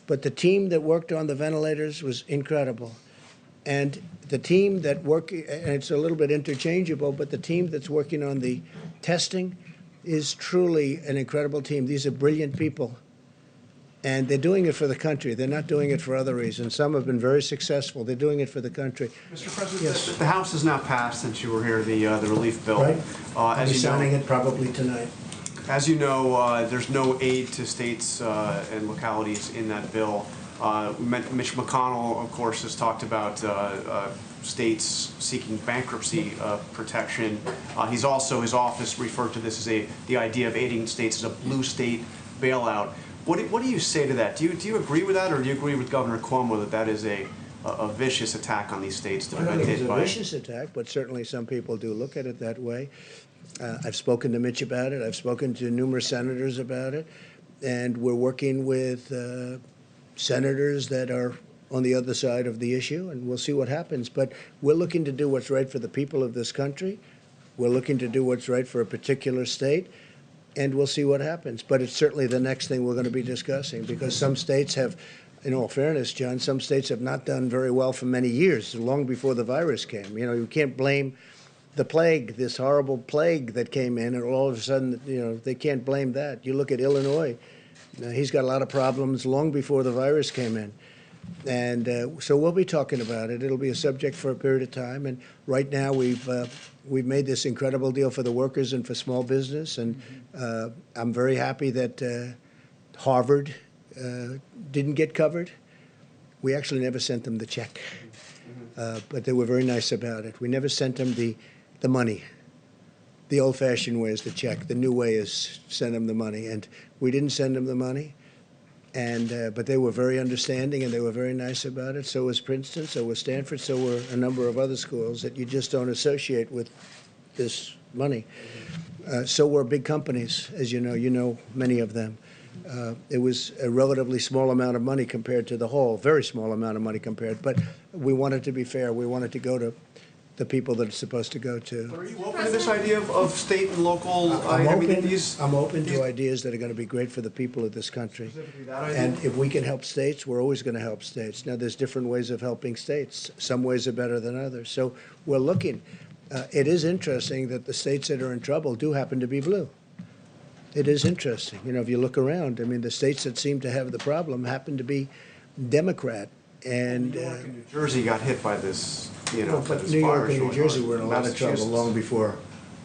But the team that worked on the ventilators was incredible. And the team that worked, and it's a little bit interchangeable, but the team that's working on the testing is truly an incredible team. These are brilliant people. And they're doing it for the country. They're not doing it for other reasons. Some have been very successful. They're doing it for the country. Mr. President, yes. the House has now passed, since you were here, the relief bill. Right. I'll be signing it probably tonight. As you know, there's no aid to states and localities in that bill. Mitch McConnell, of course, has talked about states seeking bankruptcy protection. His office referred to this as the idea of aiding states as a blue state bailout. What do you say to that? Do you agree with that, or do you agree with Governor Cuomo that is a vicious attack on these states that I have don't been think hit it's a by? vicious attack, but certainly some people do look at it that way. I've spoken to Mitch about it. I've spoken to numerous senators about it. And we're working with senators that are on the other side of the issue, and we'll see what happens. But we're looking to do what's right for the people of this country. We're looking to do what's right for a particular state, and we'll see what happens. But it's certainly the next thing we're going to be discussing, because some states have, in all fairness, John, some states have not done very well for many years, long before the virus came. You know, you can't blame the plague, this horrible plague that came in, and all of a sudden, you know, they can't blame that. You look at Illinois. He's got a lot of problems long before the virus came in. And so we'll be talking about it. It'll be a subject for a period of time. And right now we've made this incredible deal for the workers and for small business. And I'm very happy that Harvard didn't get covered. We actually never sent them the check. But they were very nice about it. We never sent them the money. The old-fashioned way is the check. The new way is send them the money. And we didn't send them the money. And but they were very understanding, and they were very nice about it. So was Princeton, so was Stanford, so were a number of other schools that you just don't associate with this money. So were big companies, as you know many of them. It was a relatively small amount of money compared to the whole, very small amount of money compared. But we wanted to be fair. We wanted to go to the people that it's supposed to go to. Are you open to this idea of state and local? I'm open to ideas that are going to be great for the people of this country. And if we can help states, we're always going to help states. Now, there's different ways of helping states. Some ways are better than others. So we're looking. It is interesting that the states that are in trouble do happen to be blue. It is interesting. You know, if you look around, I mean, the states that seem to have the problem happen to be Democrat. And New York and New Jersey got hit by this, but this New York virus and New really Jersey hard. were in a lot of trouble Massachusetts. long before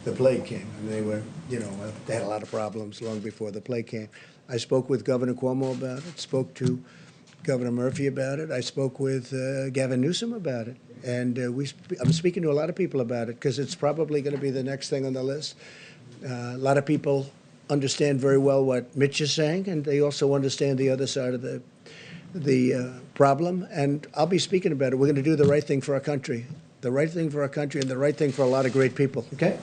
the plague came. And they were, they had a lot of problems long before the plague came. I spoke with Governor Cuomo about it, spoke to Governor Murphy about it. I spoke with Gavin Newsom about it. And I'm speaking to a lot of people about it, because it's probably going to be the next thing on the list. A lot of people understand very well what Mitch is saying, and they also understand the other side of the problem. And I'll be speaking about it. We're going to do the right thing for our country, the right thing for our country, and the right thing for a lot of great people. Okay?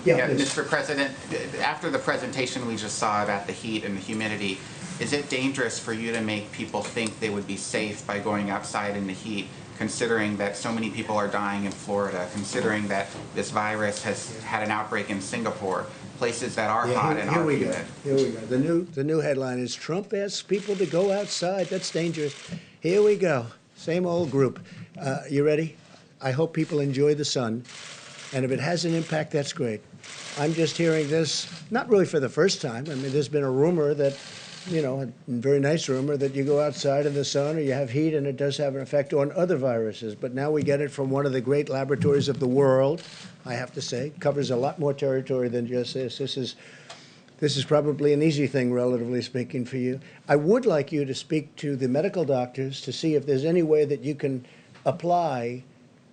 Yeah, please. Mr. President, after the presentation we just saw about the heat and the humidity, is it dangerous for you to make people think they would be safe by going outside in the heat, considering that so many people are dying in Florida, considering that this virus has had an outbreak in Singapore, places that are hot and are humid? Here we go. The new headline is Trump asks people to go outside. That's dangerous. Here we go. Same old group. You ready? I hope people enjoy the sun, and if it has an impact, that's great. I'm just hearing this, not really for the first time. I mean, there's been a rumor that, you know, a very nice rumor that you go outside in the sun or you have heat and it does have an effect on other viruses. But now we get it from one of the great laboratories of the world, I have to say. It covers a lot more territory than just this. This is probably an easy thing, relatively speaking, for you. I would like you to speak to the medical doctors to see if there's any way that you can apply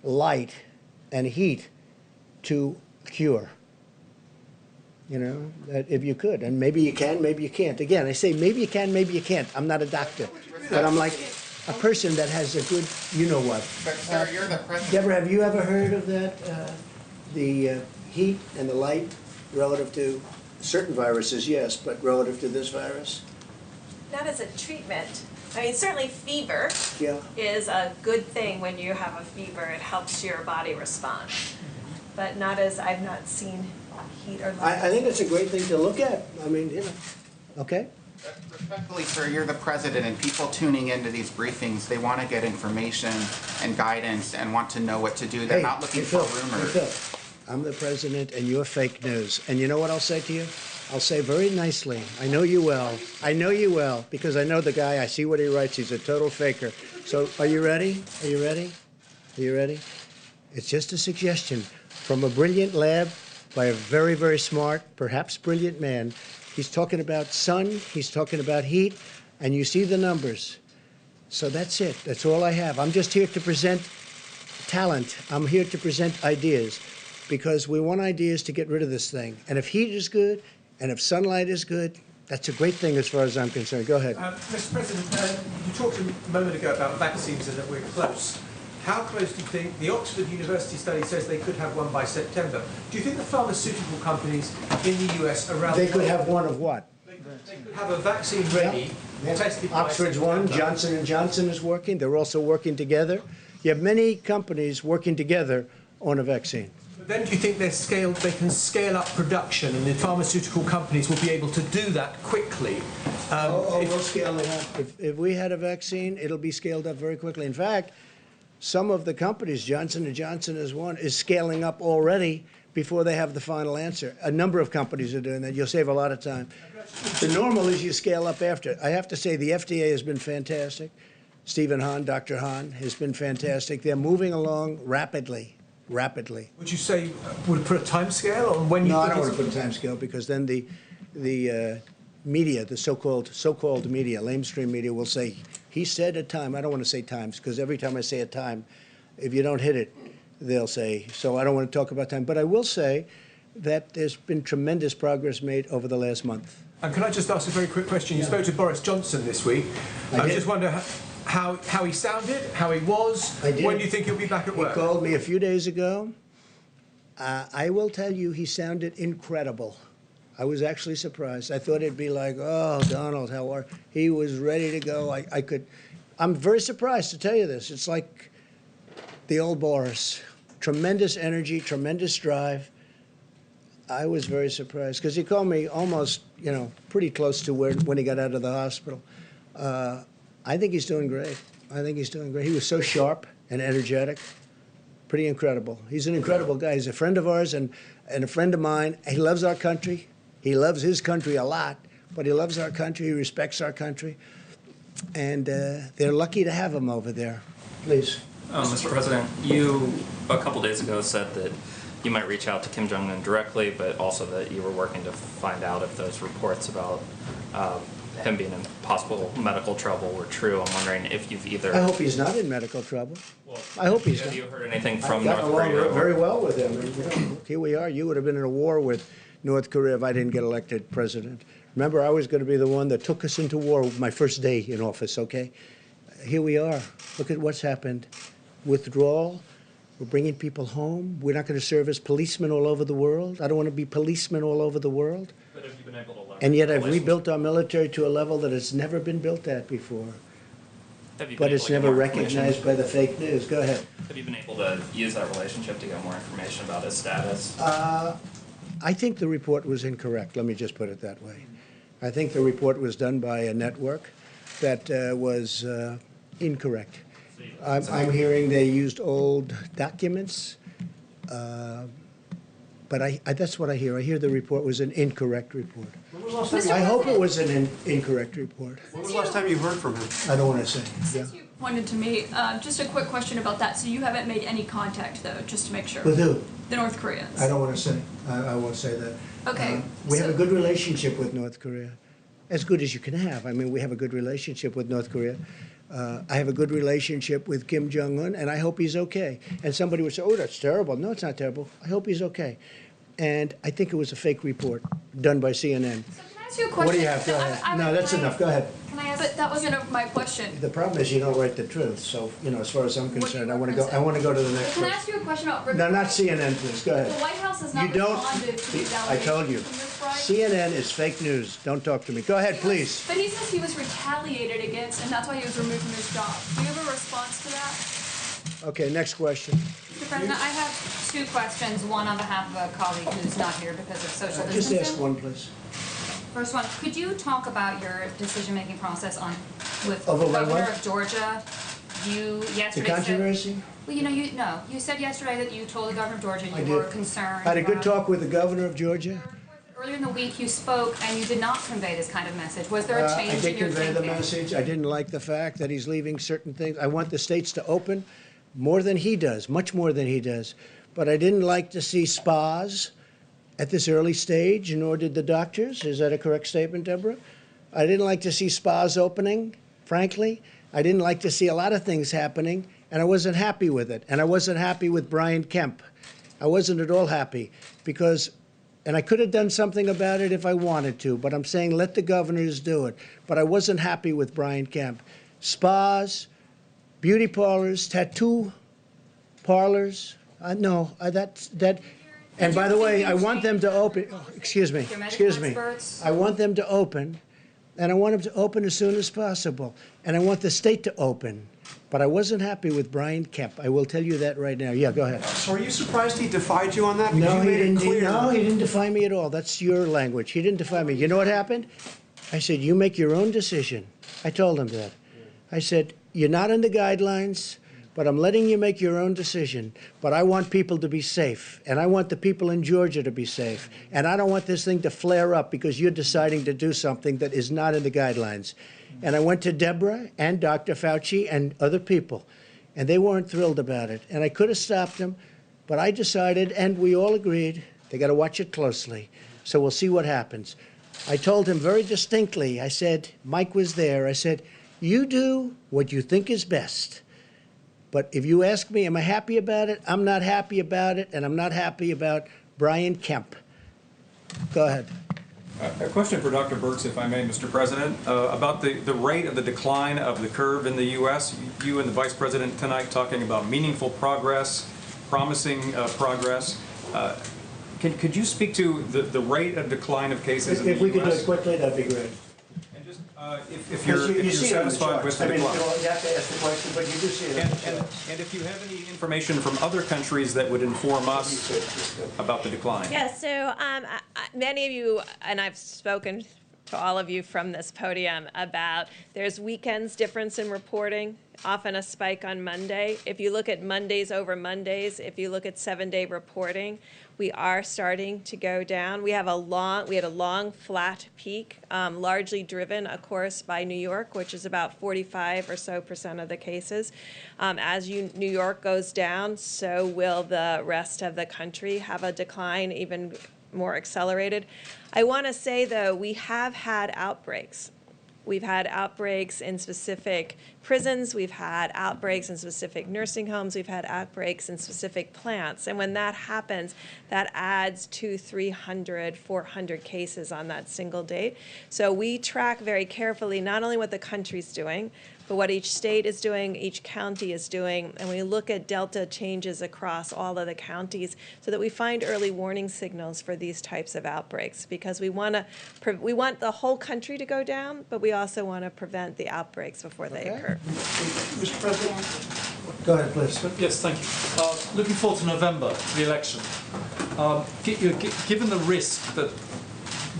light and heat to cure. You know, that if you could, and maybe you can, maybe you can't. Again, I say maybe you can, maybe you can't. I'm not a doctor, but I'm like a person that has a good, you know what. But sir, you're the president. Deborah, have you ever heard of that, the heat and the light relative to certain viruses, yes, but relative to this virus? Not as a treatment. I mean, certainly fever Yeah. is a good thing. When you have a fever, it helps your body respond. But not as, I've not seen heat or light. I think it's a great thing to look at. I mean, you know, okay? Respectfully, sir, you're the president, and people tuning into these briefings, they want to get information and guidance and want to know what to do. They're not looking for rumors. Phil, I'm the president, and you're fake news. And you know what I'll say to you? I'll say very nicely, I know you well. I know you well, because I know the guy. I see what he writes. He's a total faker. So are you ready? Are you ready? Are you ready? It's just a suggestion from a brilliant lab by a very, very smart, perhaps brilliant man. He's talking about sun, he's talking about heat, and you see the numbers. So that's it. That's all I have. I'm just here to present talent. I'm here to present ideas, because we want ideas to get rid of this thing. And if heat is good, and if sunlight is good, that's a great thing as far as I'm concerned. Go ahead. Mr. President, you talked a moment ago about vaccines and that we're close. How close do you think, the Oxford University study says they could have one by September. Do you think the pharmaceutical companies in the US around They could have one of what? They could have a vaccine ready, tested by Oxford's one, September. Johnson & Johnson is working. They're also working together. You have many companies working together on a vaccine. But then do you think they can scale up production and the pharmaceutical companies will be able to do that quickly? We'll scale it up. If we had a vaccine, it'll be scaled up very quickly. In fact, some of the companies, Johnson & Johnson is one, is scaling up already before they have the final answer. A number of companies are doing that. You'll save a lot of time. The normal is you scale up after. I have to say the FDA has been fantastic. Stephen Hahn, Dr. Hahn, has been fantastic. They're moving along rapidly. Would you say, would it put a time scale on when you No, I think don't want it's- to put a time scale, because then the media, the so-called media, lamestream media, will say, he said a time. I don't want to say times, because every time I say a time, if you don't hit it, they'll say. So I don't want to talk about time. But I will say that there's been tremendous progress made over the last month. And can I just ask a very quick question? You spoke to Boris Johnson this week. I did. just wonder how he sounded, how he was. I did. When do you think he'll be back at work? He called me a few days ago. I will tell you, he sounded incredible. I was actually surprised. I thought it'd be like, oh, Donald, how are you? He was ready to go. I'm very surprised to tell you this. It's like the old Boris. Tremendous energy, tremendous drive. I was very surprised, because he called me almost, pretty close to when he got out of the hospital. I think he's doing great. He was so sharp and energetic. Pretty incredible. He's an incredible guy. He's a friend of ours and a friend of mine. He loves our country. He loves his country a lot, but he loves our country. He respects our country. And they're lucky to have him over there. Please. Mr. President, you a couple days ago said that you might reach out to Kim Jong-un directly, but also that you were working to find out if those reports about him being in possible medical trouble were true. I'm wondering if you've either... I hope he's not in medical trouble. I hope he's not. Have you heard anything from I got North along Korea? very well with him. And, look, here we are. You would have been in a war with North Korea if I didn't get elected president. Remember, I was going to be the one that took us into war my first day in office, okay? Here we are. Look at what's happened. Withdrawal. We're bringing people home. We're not going to serve as policemen all over the world. I don't want to be policemen all over the world. But have you been able to leverage And yet I've relations- rebuilt our military to a level that it's never been built at before. Have you been But able it's to get never more information? recognized by the fake news. Go ahead. Have you been able to use that relationship to get more information about his status? I think the report was incorrect. Let me just put it that way. I think the report was done by a network that was incorrect. So I'm hearing they used old documents, but that's what I hear. I hear the report was an incorrect report. When was the last time I you, hope it was an incorrect report. when was the last time you heard from him? I don't want to say, yeah. Since you pointed to me, just a quick question about that. So you haven't made any contact though, just to make sure? With who? The North Koreans? I don't want to say. I won't say that. Okay, We have a so- good relationship with North Korea, as good as you can have. I mean, we have a good relationship with North Korea. I have a good relationship with Kim Jong-un, and I hope he's okay. And somebody would say, oh, that's terrible. No, it's not terrible. I hope he's okay. And I think it was a fake report done by CNN. So can I ask you a question? What do you have? Go So ahead. No, that's enough. Go ahead. Can I ask? But that wasn't my question. The problem is you don't write the truth. So, as far as I'm concerned, I want to go to the next Can I one. ask you a question about? No, not CNN, please. Go ahead. The White House has not You don't- responded to these I told you. allegations from this Friday. CNN is fake news. Don't talk to me. Go ahead, please. But he says he was retaliated against, and that's why he was removed from his job. Do you have a response to that? Okay, next question. Mr. President, I have two questions, one on behalf of a colleague who's not here because of social Just distancing. ask one, please. First one, could you talk about your decision-making process with Over the my governor what? of Georgia? You The yesterday said. controversy? Well, you said yesterday that you told the governor of Georgia I you did. were concerned. I had a good about- talk with the governor of Georgia. Earlier in the week, you spoke and you did not convey this kind of message. Was there a I change in did your convey thinking? the message. I didn't like the fact that he's leaving certain things. I want the states to open more than he does, much more than he does. But I didn't like to see spas at this early stage, nor did the doctors. Is that a correct statement, Deborah? I didn't like to see spas opening, frankly. I didn't like to see a lot of things happening, and I wasn't happy with it. And I wasn't happy with Brian Kemp. I wasn't at all happy because, and I could have done something about it if I wanted to, but I'm saying let the governors do it. But I wasn't happy with Brian Kemp. Spas, beauty parlors, tattoo parlors, that. And by the way, I want them to open, excuse me. I want them to open, and I want them to open as soon as possible. And I want the state to open. But I wasn't happy with Brian Kemp. I will tell you that right now. Yeah, go ahead. So are you surprised he defied you on that? Because No, you he made it didn't. clear. No, he didn't defy me at all. That's your language. He didn't defy me. You know what happened? I said, you make your own decision. I told him that. I said, you're not in the guidelines, but I'm letting you make your own decision. But I want people to be safe, and I want the people in Georgia to be safe. And I don't want this thing to flare up because you're deciding to do something that is not in the guidelines. And I went to Deborah and Dr. Fauci and other people, and they weren't thrilled about it. And I could have stopped them, but I decided, and we all agreed, they got to watch it closely. So we'll see what happens. I told him very distinctly, I said, Mike was there, I said, you do what you think is best. But if you ask me, am I happy about it? I'm not happy about it, and I'm not happy about Brian Kemp. Go ahead. A question for Dr. Birx, if I may, Mr. President, about the rate of the decline of the curve in the U.S. You and the Vice President tonight talking about meaningful progress, promising progress. Could you speak to the rate of decline of cases in the U.S.? If we could do it quickly, that'd be great. And just if you're satisfied with the decline. You have to ask the question, but you do see it on the charts. And if you have any information from other countries that would inform us about the decline. Yeah, so many of you, and I've spoken to all of you from this podium about there's weekends difference in reporting, often a spike on Monday. If you look at Mondays over Mondays, if you look at 7-day reporting, we are starting to go down. We had a long flat peak, largely driven, of course, by New York, which is about 45% or so of the cases. As New York goes down, so will the rest of the country have a decline, even more accelerated. I want to say, though, we have had outbreaks. We've had outbreaks in specific prisons. We've had outbreaks in specific nursing homes. We've had outbreaks in specific plants. And when that happens, that adds 200, 300, 400 cases on that single date. So we track very carefully not only what the country's doing, but what each state is doing, each county is doing, and we look at delta changes across all of the counties so that we find early warning signals for these types of outbreaks, because we want the whole country to go down, but we also want to prevent the outbreaks before they occur. Mr. President? Go ahead, please. Yes, thank you. Looking forward to November, the election. Given the risk that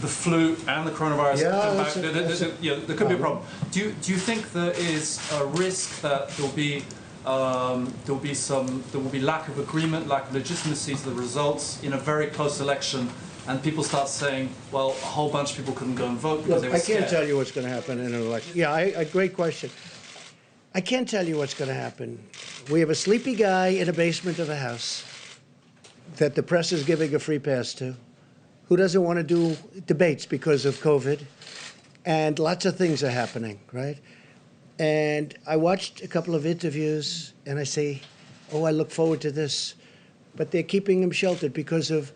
the flu and the coronavirus come back, there could be a problem. Do you think there is a risk that there will be there will be lack of agreement, lack of legitimacy to the results in a very close election, and people start saying, well, a whole bunch of people couldn't go and vote because they were I scared. can't tell you what's going to happen in an election. Yeah, a great question. I can't tell you what's going to happen. We have a sleepy guy in a basement of a house that the press is giving a free pass to, who doesn't want to do debates because of COVID, and lots of things are happening, right? And I watched a couple of interviews, and I say, oh, I look forward to this. But they're keeping him sheltered because of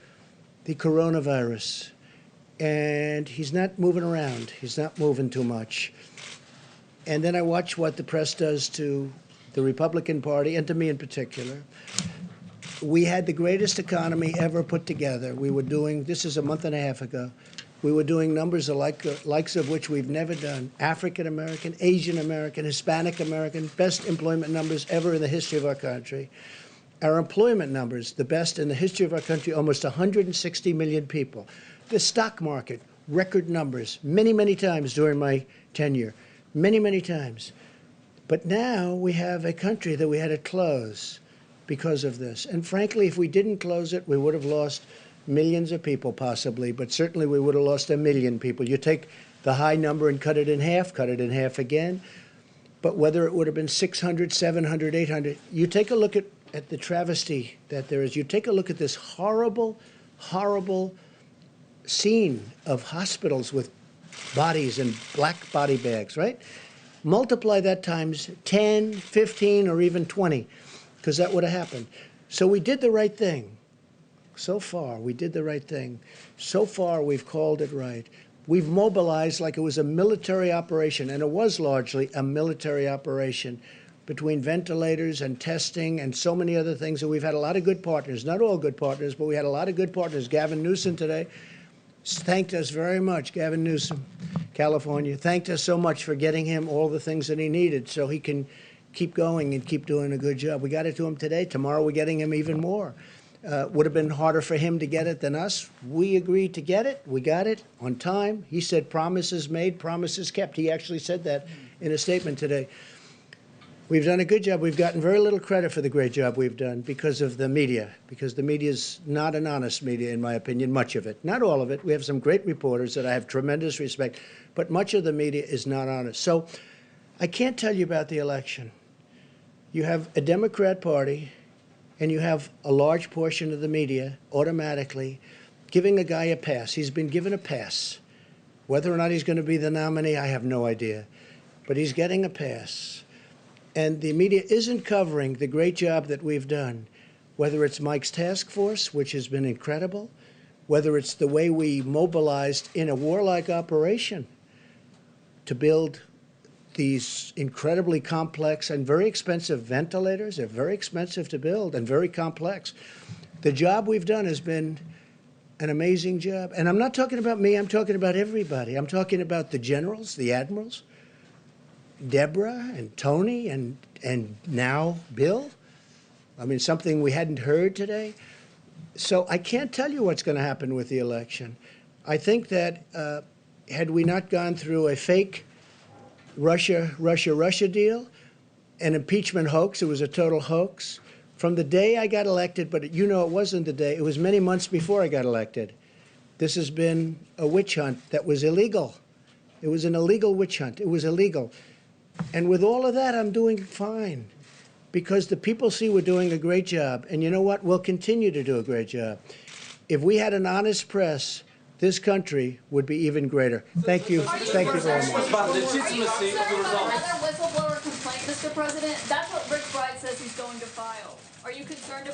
the coronavirus. And he's not moving around. He's not moving too much. And then I watch what the press does to the Republican Party, and to me in particular. We had the greatest economy ever put together. We were doing, this is a month and a half ago, we were doing numbers likes of which we've never done. African American, Asian American, Hispanic American, best employment numbers ever in the history of our country. Our employment numbers, the best in the history of our country, almost 160 million people. The stock market, record numbers, many, many times during my tenure, many, many times. But now we have a country that we had to close because of this. And frankly, if we didn't close it, we would have lost millions of people possibly, but certainly we would have lost 1 million people. You take the high number and cut it in half again. But whether it would have been 600, 700, 800, you take a look at the travesty that there is. You take a look at this horrible, horrible scene of hospitals with bodies in black body bags, right? Multiply that times 10, 15, or even 20, because that would have happened. So we did the right thing. So far, we did the right thing. So far, we've called it right. We've mobilized like it was a military operation, and it was largely a military operation between ventilators and testing and so many other things. And we've had a lot of good partners, not all good partners, but we had a lot of good partners. Gavin Newsom today thanked us very much. Gavin Newsom, California, thanked us so much for getting him all the things that he needed so he can keep going and keep doing a good job. We got it to him today. Tomorrow, we're getting him even more. Would have been harder for him to get it than us. We agreed to get it. We got it on time. He said promises made, promises kept. He actually said that in a statement today. We've done a good job. We've gotten very little credit for the great job we've done because of the media, because the media is not an honest media, in my opinion, much of it. Not all of it. We have some great reporters that I have tremendous respect, but much of the media is not honest. So I can't tell you about the election. You have a Democrat Party, and you have a large portion of the media automatically giving a guy a pass. He's been given a pass. Whether or not he's going to be the nominee, I have no idea. But he's getting a pass. And the media isn't covering the great job that we've done, whether it's Mike's task force, which has been incredible, whether it's the way we mobilized in a warlike operation to build these incredibly complex and very expensive ventilators. They're very expensive to build and very complex. The job we've done has been an amazing job. And I'm not talking about me. I'm talking about everybody. I'm talking about the generals, the admirals, Deborah and Tony and now Bill. I mean, something we hadn't heard today. So I can't tell you what's going to happen with the election. I think that had we not gone through a fake Russia deal, an impeachment hoax. It was a total hoax. From the day I got elected, but you know it wasn't the day. It was many months before I got elected. This has been a witch hunt that was illegal. It was an illegal witch hunt. It was illegal. And with all of that, I'm doing fine because the people see we're doing a great job. And you know what? We'll continue to do a great job. If we had an honest press, this country would be even greater. Thank you. Thank you very much. Another whistleblower complaint, Mr. President? That's